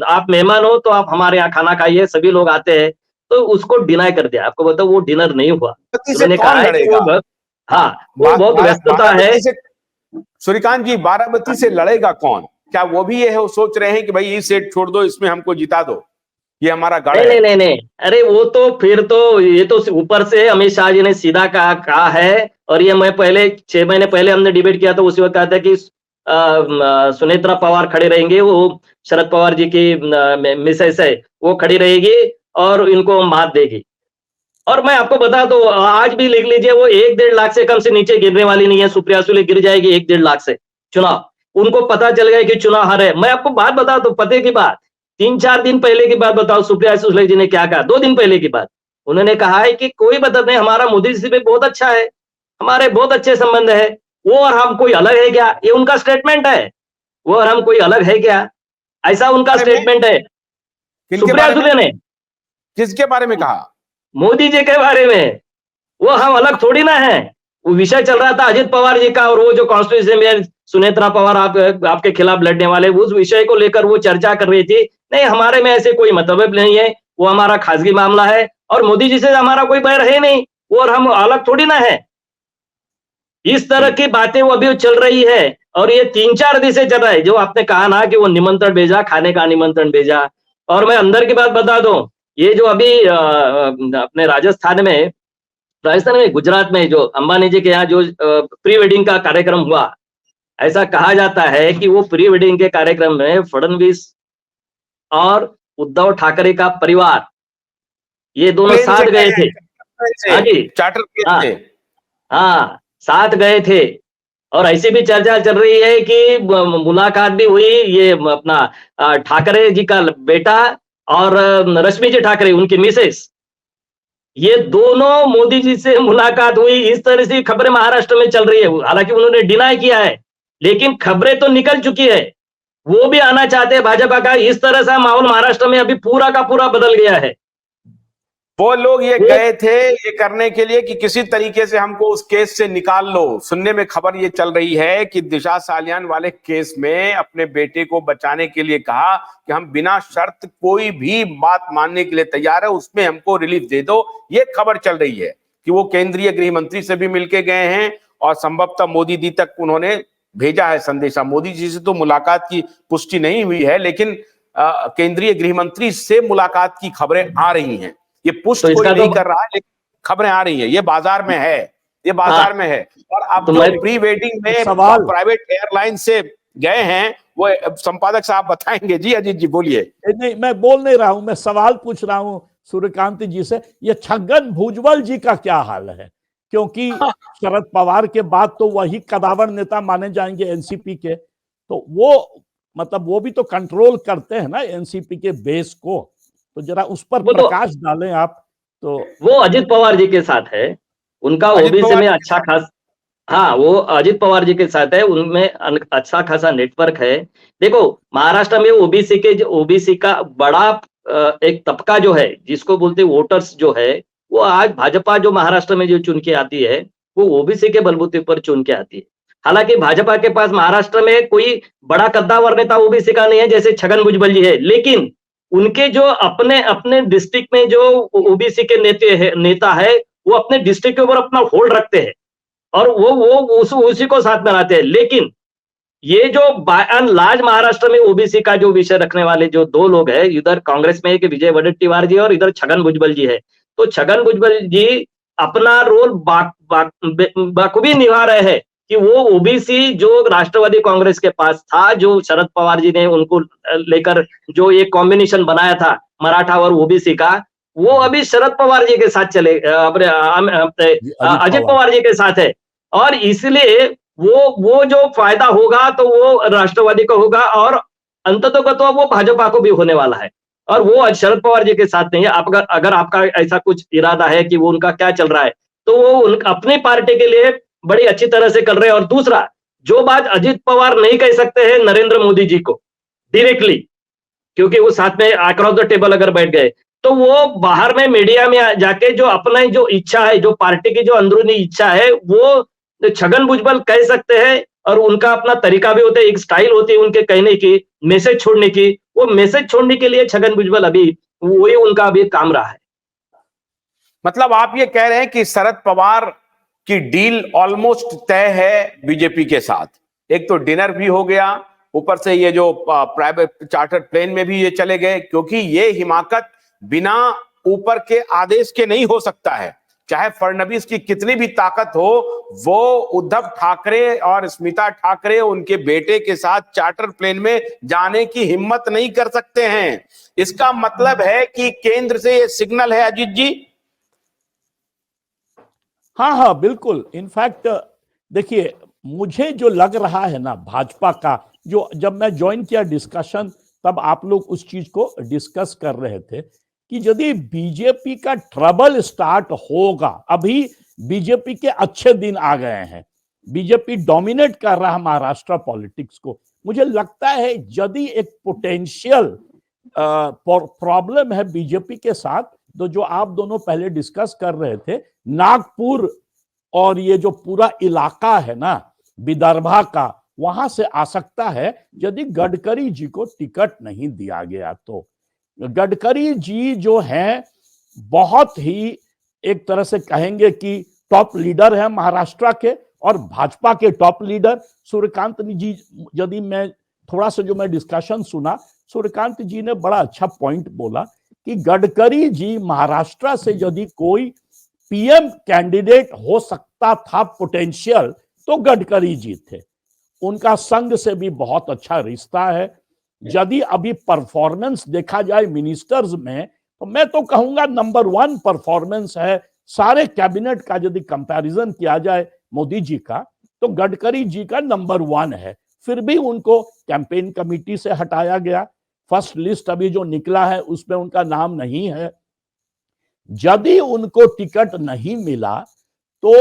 आप मेहमान हो, तो आप हमारे यहाँ खाना खाइए, सभी लोग आते हैं, तो उसको डिनाई कर दिया। आपको बताओ वो डिनर नहीं हुआ। बारामती से उन्होंने कौन कहा है कि लड़ेगा? हाँ, वो बहुत व्यस्तता है। बारामती से सूर्यकांत जी, बारामती से लड़ेगा कौन? क्या वो भी ये है, वो सोच रहे हैं कि भाई ये सीट छोड़ दो, इसमें हमको जिता दो, ये हमारा गढ़ नहीं है? नहीं नहीं नहीं, अरे वो तो फिर तो ये तो ऊपर से अमित शाह जी ने सीधा कहा है। और ये मैं पहले 6 महीने पहले हमने डिबेट किया था, उसी वक्त कहा था कि सुनेत्रा पवार खड़े रहेंगे, वो शरद पवार जी की मिसेस है, वो खड़ी रहेगी और इनको मात देगी। और मैं आपको बता दो, आज भी लिख लीजिए, वो 1-1.5 लाख से कम से नीचे गिरने वाली नहीं है। सुप्रिया सुले गिर जाएगी 1-1.5 लाख से चुनाव। उनको पता चल गया कि चुनाव हारे। मैं आपको बात बता दो, पते की बात, 3-4 दिन पहले की बात बताओ, सुप्रिया सुले जी ने क्या कहा। 2 दिन पहले की बात, उन्होंने कहा है कि कोई मतलब नहीं, हमारा मोदी जी से बहुत अच्छा है, हमारे बहुत अच्छे संबंध है, वो और हम कोई अलग है क्या, ये उनका स्टेटमेंट है। वो और हम कोई अलग है क्या, ऐसा उनका बारे में स्टेटमेंट है किनके सुप्रिया बारे में, सुले ने, किसके बारे में कहा? मोदी जी के बारे में। वो हम अलग थोड़ी ना है। वो विषय चल रहा था अजित पवार जी का, और वो जो कॉन्स्टिट्यूशन में सुनेत्रा पवार आपके खिलाफ लड़ने वाले, उस विषय को लेकर वो चर्चा कर रही थी। नहीं, हमारे में ऐसे कोई मतलब नहीं है, वो हमारा खासगी मामला है, और मोदी जी से हमारा कोई बैर है नहीं, वो और हम अलग थोड़ी ना है। इस तरह की बातें वो अभी चल रही है, और ये 3-4 दिन से चल रहा है। जो आपने कहा ना कि वो निमंत्रण भेजा, खाने का निमंत्रण भेजा। और मैं अंदर की बात बता दूं, ये जो अभी अपने राजस्थान में, गुजरात में जो अंबानी जी के यहाँ जो प्री वेडिंग का कार्यक्रम हुआ, ऐसा कहा जाता है कि वो प्री वेडिंग के कार्यक्रम में फडणवीस और उद्धव ठाकरे का परिवार, ये दोनों प्लेन साथ से गए थे। हाँ जी, चार्टर प्लेन हाँ से। हाँ, साथ गए थे। और ऐसी भी चर्चा चल रही है कि मुलाकात भी हुई, ये अपना ठाकरे जी का बेटा और रश्मि जी ठाकरे, उनकी मिसेस, ये दोनों मोदी जी से मुलाकात हुई। इस तरह से खबरें महाराष्ट्र में चल रही है। हालांकि उन्होंने डिनाई किया है, लेकिन खबरें तो निकल चुकी है। वो भी आना चाहते हैं भाजपा का। इस तरह से माहौल महाराष्ट्र में अभी पूरा का पूरा बदल गया है। वो लोग ये गए थे ये करने के लिए कि किसी तरीके से हमको उस केस से निकाल लो। सुनने में खबर ये चल रही है कि दिशा सालियान वाले केस में अपने बेटे को बचाने के लिए कहा कि हम बिना शर्त कोई भी बात मानने के लिए तैयार है, उसमें हमको रिलीफ दे दो। ये खबर चल रही है कि वो केंद्रीय गृह मंत्री से भी मिलके गए हैं, और संभवतः मोदी जी तक उन्होंने भेजा है संदेशा। मोदी जी से तो मुलाकात की पुष्टि नहीं हुई है, लेकिन केंद्रीय गृह मंत्री से मुलाकात की खबरें आ रही हैं। ये पुष्ट तो कोई इसका नहीं कर रहा है, लेकिन खबरें आ रही है, ये बाजार में है, ये बाजार में है। और अब तो जो मैं प्री वेडिंग में सवाल प्राइवेट एयरलाइन से गए हैं, वो संपादक साहब बताएंगे। जी अजीत जी बोलिए। नहीं, मैं बोल नहीं रहा हूं, मैं सवाल पूछ रहा हूं सूर्यकांत जी से। ये छगन भुजबल जी का क्या हाल है? क्योंकि शरद पवार के बाद तो वही कदावर नेता माने जाएंगे एनसीपी के, तो वो मतलब वो भी तो कंट्रोल करते हैं ना एनसीपी के बेस को। तो जरा उस पर वो तो प्रकाश डालें आप। तो वो अजित पवार जी के साथ है, उनका अजित ओबीसी पवार में जी के अच्छा साथ। खास, हाँ, वो अजित पवार जी के साथ है, उनमें अच्छा खासा नेटवर्क है। देखो, महाराष्ट्र में ओबीसी का बड़ा एक तबका जो है, जिसको बोलते वोटर्स जो है, वो आज भाजपा जो महाराष्ट्र में जो चुन के आती है, वो ओबीसी के बलबूते पर चुन के आती है। हालांकि भाजपा के पास महाराष्ट्र में कोई बड़ा कद्दावर नेता ओबीसी का नहीं है, जैसे छगन भुजबल जी है, लेकिन उनके जो अपने अपने डिस्ट्रिक्ट में जो ओबीसी के नेता है, वो अपने डिस्ट्रिक्ट के ऊपर अपना होल्ड रखते हैं, और वो उसी को साथ में लाते हैं। लेकिन ये जो बाय एंड लार्ज महाराष्ट्र में ओबीसी का जो विषय रखने वाले जो दो लोग हैं, इधर कांग्रेस में एक विजय वडेट्टीवार जी और इधर छगन भुजबल जी है। तो छगन भुजबल जी अपना रोल बाखूबी निभा रहे हैं कि वो ओबीसी जो राष्ट्रवादी कांग्रेस के पास था, जो शरद पवार जी ने उनको लेकर जो एक कॉम्बिनेशन बनाया था मराठा और ओबीसी का, वो अभी शरद पवार जी के साथ चले अपने अजित पवार जी के साथ है। और इसलिए वो जो फायदा होगा तो वो राष्ट्रवादी को होगा और अंततः तो वो भाजपा को भी होने वाला है। और वो आज शरद पवार जी के साथ नहीं है। आप अगर आपका ऐसा कुछ इरादा है कि वो उनका क्या चल रहा है, तो वो अपनी पार्टी के लिए बड़ी अच्छी तरह से कर रहे हैं। और दूसरा, जो बात अजित पवार नहीं कह सकते हैं नरेंद्र मोदी जी को डायरेक्टली, क्योंकि वो साथ में अक्रॉस द टेबल अगर बैठ गए, तो वो बाहर में मीडिया में जाके जो अपना जो इच्छा है, जो पार्टी की जो अंदरूनी इच्छा है, वो छगन भुजबल कह सकते हैं। और उनका अपना तरीका भी होता है, एक स्टाइल होती है उनके कहने की, मैसेज छोड़ने की। वो मैसेज छोड़ने के लिए छगन भुजबल अभी वही उनका अभी काम रहा है। मतलब आप ये कह रहे हैं कि शरद पवार की डील ऑलमोस्ट तय है बीजेपी के साथ। एक तो डिनर भी हो गया, ऊपर से ये जो प्राइवेट चार्टर प्लेन में भी ये चले गए, क्योंकि ये हिमाकत बिना ऊपर के आदेश के नहीं हो सकता है। चाहे फडणवीस की कितनी भी ताकत हो, वो उद्धव ठाकरे और स्मिता ठाकरे उनके बेटे के साथ चार्टर प्लेन में जाने की हिम्मत नहीं कर सकते हैं। इसका मतलब है कि केंद्र से ये सिग्नल है अजीत जी। हाँ हाँ बिल्कुल। इनफैक्ट देखिए, मुझे जो लग रहा है ना भाजपा का, जो जब मैं ज्वाइन किया डिस्कशन तब आप लोग उस चीज को डिस्कस कर रहे थे कि यदि बीजेपी का ट्रबल स्टार्ट होगा, अभी बीजेपी के अच्छे दिन आ गए हैं, बीजेपी डोमिनेट कर रहा है महाराष्ट्र पॉलिटिक्स को। मुझे लगता है यदि एक पोटेंशियल प्रॉब्लम है बीजेपी के साथ, तो जो आप दोनों पहले डिस्कस कर रहे थे, नागपुर और ये जो पूरा इलाका है ना विदर्भा का, वहां से आ सकता है यदि गडकरी जी को टिकट नहीं दिया गया तो। गडकरी जी जो हैं बहुत ही एक तरह से कहेंगे कि टॉप लीडर है महाराष्ट्र के, और भाजपा के टॉप लीडर सूर्यकांत जी, यदि मैं थोड़ा सा जो मैं डिस्कशन सुना, सूर्यकांत जी ने बड़ा अच्छा पॉइंट बोला कि गडकरी जी महाराष्ट्र से यदि कोई पीएम कैंडिडेट हो सकता था पोटेंशियल, तो गडकरी जी थे। उनका संघ से भी बहुत अच्छा रिश्ता है। यदि अभी परफॉर्मेंस देखा जाए मिनिस्टर्स में, तो मैं तो कहूंगा नंबर 1 परफॉर्मेंस है सारे कैबिनेट का। यदि कंपैरिजन किया जाए मोदी जी का, तो गडकरी जी का नंबर 1 है। फिर भी उनको कैंपेन कमेटी से हटाया गया। फर्स्ट लिस्ट अभी जो निकला है उसमें उनका नाम नहीं है। यदि उनको टिकट नहीं मिला तो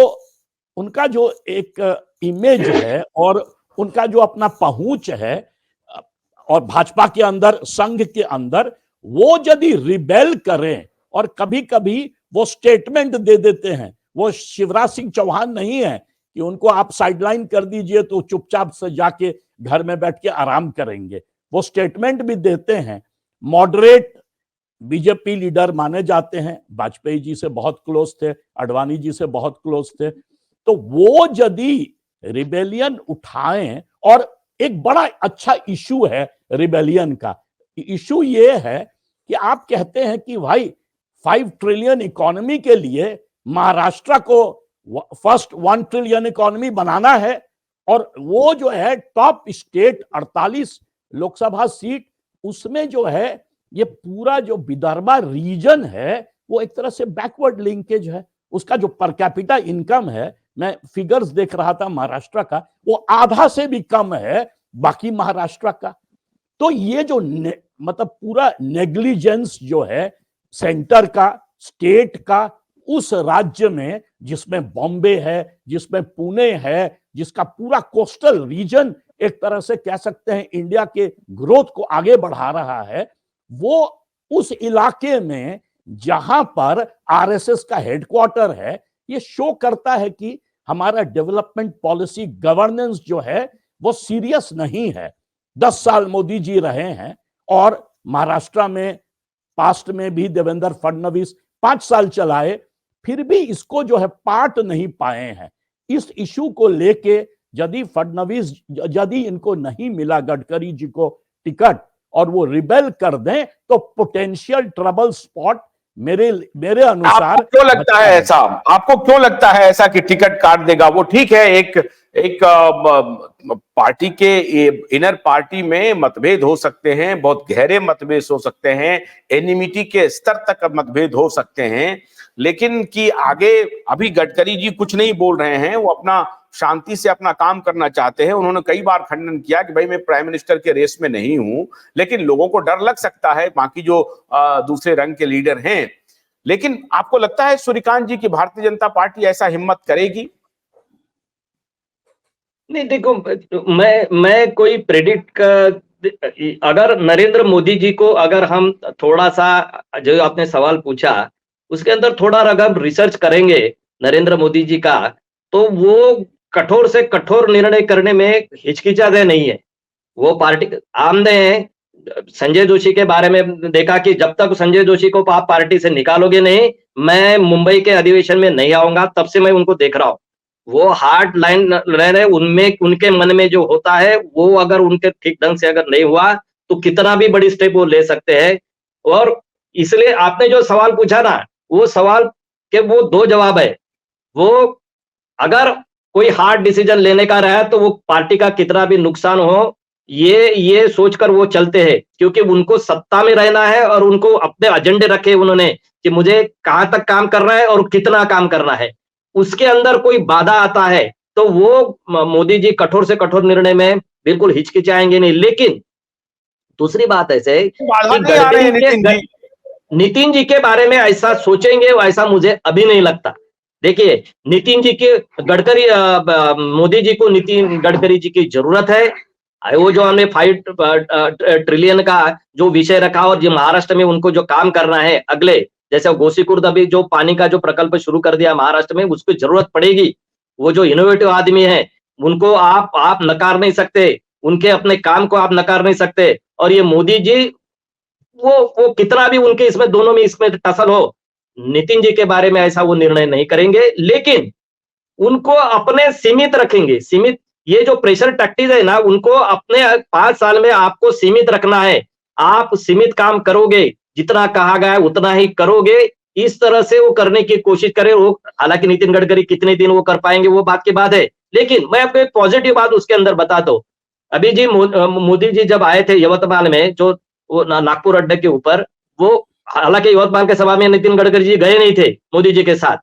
उनका जो एक इमेज है और उनका जो अपना पहुंच है और भाजपा के अंदर, संघ के अंदर, वो यदि रिबेल करें और कभी कभी वो स्टेटमेंट दे देते हैं, वो शिवराज सिंह चौहान नहीं है कि उनको आप साइडलाइन कर दीजिए तो चुपचाप से जाके घर में बैठ के आराम करेंगे। वो स्टेटमेंट भी देते हैं। मॉडरेट बीजेपी लीडर माने जाते हैं, वाजपेयी जी से बहुत क्लोज थे, अडवाणी जी से बहुत क्लोज थे। तो वो यदि रिबेलियन उठाएं, और एक बड़ा अच्छा इशू है रिबेलियन का, इशू ये है कि आप कहते हैं कि भाई 5 ट्रिलियन इकोनॉमी के लिए महाराष्ट्र को फर्स्ट 1 ट्रिलियन इकोनॉमी बनाना है, और वो जो है टॉप स्टेट 48 लोकसभा सीट, उसमें जो है ये पूरा जो विदर्भा रीजन है वो एक तरह से बैकवर्ड लिंकेज है। उसका जो पर कैपिटा इनकम है, मैं फिगर्स देख रहा था महाराष्ट्र का, वो आधा से भी कम है बाकी महाराष्ट्र का। तो ये जो मतलब पूरा नेग्लिजेंस जो है सेंटर का, स्टेट का, उस राज्य में जिसमें बॉम्बे है, जिसमें पुणे है, जिसका पूरा कोस्टल रीजन एक तरह से कह सकते हैं इंडिया के ग्रोथ को आगे बढ़ा रहा है, वो उस इलाके में जहां पर आरएसएस का हेडक्वार्टर है, ये शो करता है कि हमारा डेवलपमेंट पॉलिसी गवर्नेंस जो है वो सीरियस नहीं है। 10 साल मोदी जी रहे हैं और महाराष्ट्र में पास्ट में भी देवेंद्र फडणवीस 5 साल चलाए, फिर भी इसको जो है पार्ट नहीं पाए हैं। इस इशू को लेके यदि फडणवीस, यदि इनको नहीं मिला गडकरी जी को टिकट और वो रिबेल कर दें तो पोटेंशियल ट्रबल स्पॉट मेरे अनुसार आपको क्यों लगता है ऐसा? आपको क्यों लगता है ऐसा कि टिकट काट देगा वो? ठीक है, एक पार्टी के इनर पार्टी में मतभेद हो सकते हैं, बहुत गहरे मतभेद हो सकते हैं, एनिमिटी के स्तर तक मतभेद हो सकते हैं, लेकिन कि आगे अभी गडकरी जी कुछ नहीं बोल रहे हैं, वो अपना शांति से अपना काम करना चाहते हैं। उन्होंने कई बार खंडन किया कि भाई मैं प्राइम मिनिस्टर के रेस में नहीं हूं, लेकिन लोगों को डर लग सकता है, बाकी जो दूसरे रंग के लीडर हैं। लेकिन आपको लगता है सूर्यकांत जी की भारतीय जनता पार्टी ऐसा हिम्मत करेगी? नहीं, देखो, मैं कोई प्रेडिक्ट अगर नरेंद्र मोदी जी को अगर हम थोड़ा सा, जो आपने सवाल पूछा उसके अंदर थोड़ा अगर हम रिसर्च करेंगे नरेंद्र मोदी जी का, तो वो कठोर से कठोर निर्णय करने में हिचकिचाते नहीं है। वो पार्टी हमने संजय जोशी के बारे में देखा कि जब तक संजय जोशी को आप पार्टी से निकालोगे नहीं, मैं मुंबई के अधिवेशन में नहीं आऊंगा, तब से मैं उनको देख रहा हूं। वो हार्ड लाइन रह रहे, उनमें उनके मन में जो होता है वो अगर उनके ठीक ढंग से अगर नहीं हुआ तो कितना भी बड़ी स्टेप वो ले सकते हैं। और इसलिए आपने जो सवाल पूछा ना, वो सवाल के वो दो जवाब है। वो अगर कोई हार्ड डिसीजन लेने का रहा तो वो पार्टी का कितना भी नुकसान हो, ये सोचकर वो चलते हैं, क्योंकि उनको सत्ता में रहना है और उनको अपने एजेंडे रखे उन्होंने कि मुझे कहां तक काम करना है और कितना काम करना है। उसके अंदर कोई बाधा आता है तो वो मोदी जी कठोर से कठोर निर्णय में बिल्कुल हिचकिचाएंगे नहीं। लेकिन दूसरी बात ऐसे बाधा कि नहीं आ रहे हैं नितिन जी। नितिन जी के बारे में ऐसा सोचेंगे, ऐसा मुझे अभी नहीं लगता। देखिए, नितिन जी के गडकरी मोदी जी को नितिन गडकरी जी की जरूरत है। वो जो हमने 5 ट्रिलियन का जो विषय रखा और जो महाराष्ट्र में उनको जो काम करना है अगले, जैसे गोसीखुर्द अभी जो पानी का जो प्रकल्प शुरू कर दिया महाराष्ट्र में, उसकी जरूरत पड़ेगी। वो जो इनोवेटिव आदमी है उनको आप नकार नहीं सकते, उनके अपने काम को आप नकार नहीं सकते। और ये मोदी जी, वो कितना भी उनके इसमें दोनों में इसमें टसल हो, नितिन जी के बारे में ऐसा वो निर्णय नहीं करेंगे। लेकिन उनको अपने सीमित रखेंगे, सीमित। ये जो प्रेशर टैक्टिस है ना, उनको अपने 5 साल में आपको सीमित रखना है। आप सीमित काम करोगे, जितना कहा गया है उतना ही करोगे, इस तरह से वो करने की कोशिश करें। वो हालांकि नितिन गडकरी कितने दिन वो कर पाएंगे वो बात की बात है, लेकिन मैं आपको एक पॉजिटिव बात उसके अंदर बताता हूं। अभी जी मोदी जी जब आए थे यवतमाल में, जो वो नागपुर अड्डे के ऊपर, वो हालांकि यवतमाल के सभा में नितिन गडकरी जी गए नहीं थे मोदी जी के साथ,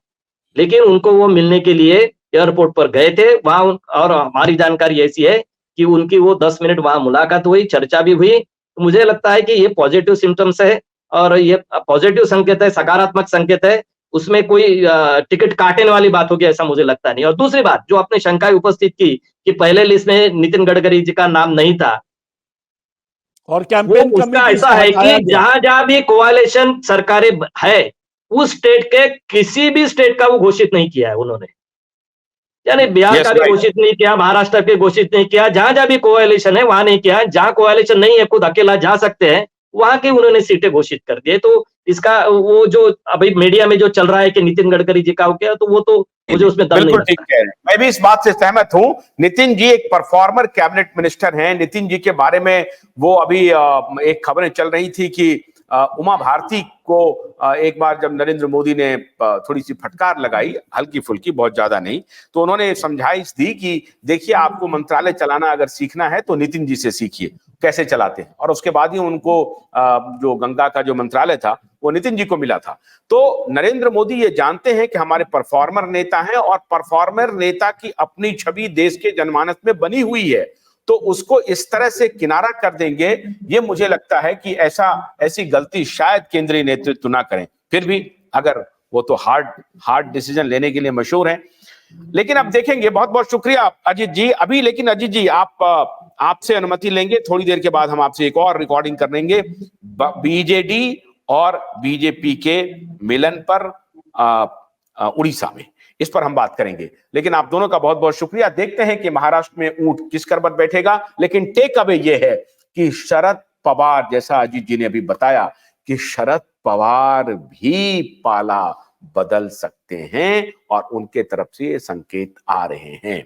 लेकिन उनको वो मिलने के लिए एयरपोर्ट पर गए थे वहां। और हमारी जानकारी ऐसी है कि उनकी वो 10 मिनट वहां मुलाकात हुई, चर्चा भी हुई। तो मुझे लगता है कि ये पॉजिटिव सिम्टम्स है और ये पॉजिटिव संकेत है, सकारात्मक संकेत है। उसमें कोई टिकट काटने वाली बात होगी ऐसा मुझे लगता नहीं। और दूसरी बात जो आपने शंकाएं उपस्थित की कि पहले लिस्ट में नितिन गडकरी जी का नाम नहीं था, और कैंपेन वो उसका ऐसा है कि जहां जहां भी कोalition सरकारें है, उस स्टेट के किसी भी स्टेट का वो घोषित नहीं किया है उन्होंने। यानी बिहार का भी घोषित नहीं किया, महाराष्ट्र के घोषित नहीं किया, जहां जहां भी कोalition है वहां नहीं किया। जहां कोalition नहीं है, खुद अकेला जा सकते हैं, वहां की उन्होंने सीटें घोषित कर दी। तो इसका वो जो अभी मीडिया में जो चल रहा है कि नितिन गडकरी जी का हो गया, तो वो तो मुझे उसमें दम नहीं बिल्कुल ठीक कह रहे हैं, मैं भी इस बात से सहमत हूं। नितिन जी एक परफॉर्मर कैबिनेट मिनिस्टर हैं। नितिन जी के बारे में वो अभी एक खबरें चल रही थी कि उमा भारती को एक बार जब नरेंद्र मोदी ने थोड़ी सी फटकार लगाई, हल्की फुल्की, बहुत ज्यादा नहीं, तो उन्होंने समझाइश दी कि देखिए आपको मंत्रालय चलाना अगर सीखना है तो नितिन जी से सीखिए कैसे चलाते हैं। और उसके बाद ही उनको जो गंगा का जो मंत्रालय था वो नितिन जी को मिला था। तो नरेंद्र मोदी ये जानते हैं कि हमारे परफॉर्मर नेता हैं और परफॉर्मर नेता की अपनी छवि देश के जनमानस में बनी हुई है, तो उसको इस तरह से किनारा कर देंगे, ये मुझे लगता है कि ऐसी गलती शायद केंद्रीय नेतृत्व ना करें। फिर भी अगर वो तो हार्ड डिसीजन लेने के लिए मशहूर हैं। लेकिन अब देखेंगे। बहुत बहुत शुक्रिया अजीत जी। अभी लेकिन अजीत जी आपसे अनुमति लेंगे, थोड़ी देर के बाद हम आपसे एक और रिकॉर्डिंग कर लेंगे बीजेडी और बीजेपी के मिलन पर उड़ीसा में, इस पर हम बात करेंगे। लेकिन आप दोनों का बहुत बहुत शुक्रिया। देखते हैं कि महाराष्ट्र में ऊंट किस करवट बैठेगा। लेकिन टेक अवे यह है कि शरद पवार, जैसा अजीत जी ने अभी बताया, कि शरद पवार भी पाला बदल सकते हैं और उनके तरफ से ये संकेत आ रहे हैं।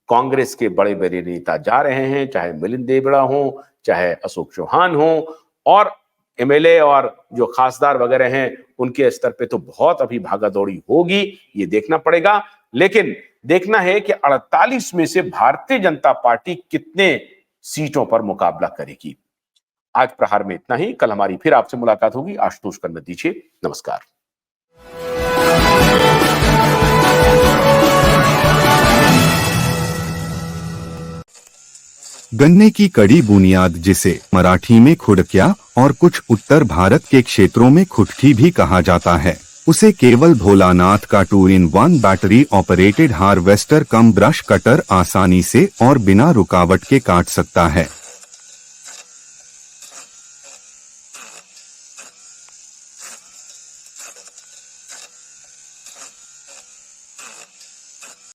कांग्रेस के बड़े बड़े नेता जा रहे हैं, चाहे मिलिंद देवड़ा हो, चाहे अशोक चौहान हो, और एमएलए और जो खासदार वगैरह हैं उनके स्तर पे तो बहुत अभी भागा दौड़ी होगी, ये देखना पड़ेगा। लेकिन देखना है कि 48 में से भारतीय जनता पार्टी कितने सीटों पर मुकाबला करेगी। आज प्रहार में इतना ही। कल हमारी फिर आपसे मुलाकात होगी। आशुतोष करने दीजिए। नमस्कार। गन्ने की कड़ी बुनियाद, जिसे मराठी में खुड़किया और कुछ उत्तर भारत के क्षेत्रों में खुटकी भी कहा जाता है, उसे केवल भोलानाथ का 2-in-1 बैटरी ऑपरेटेड हार्वेस्टर कम ब्रश कटर आसानी से और बिना रुकावट के काट सकता है।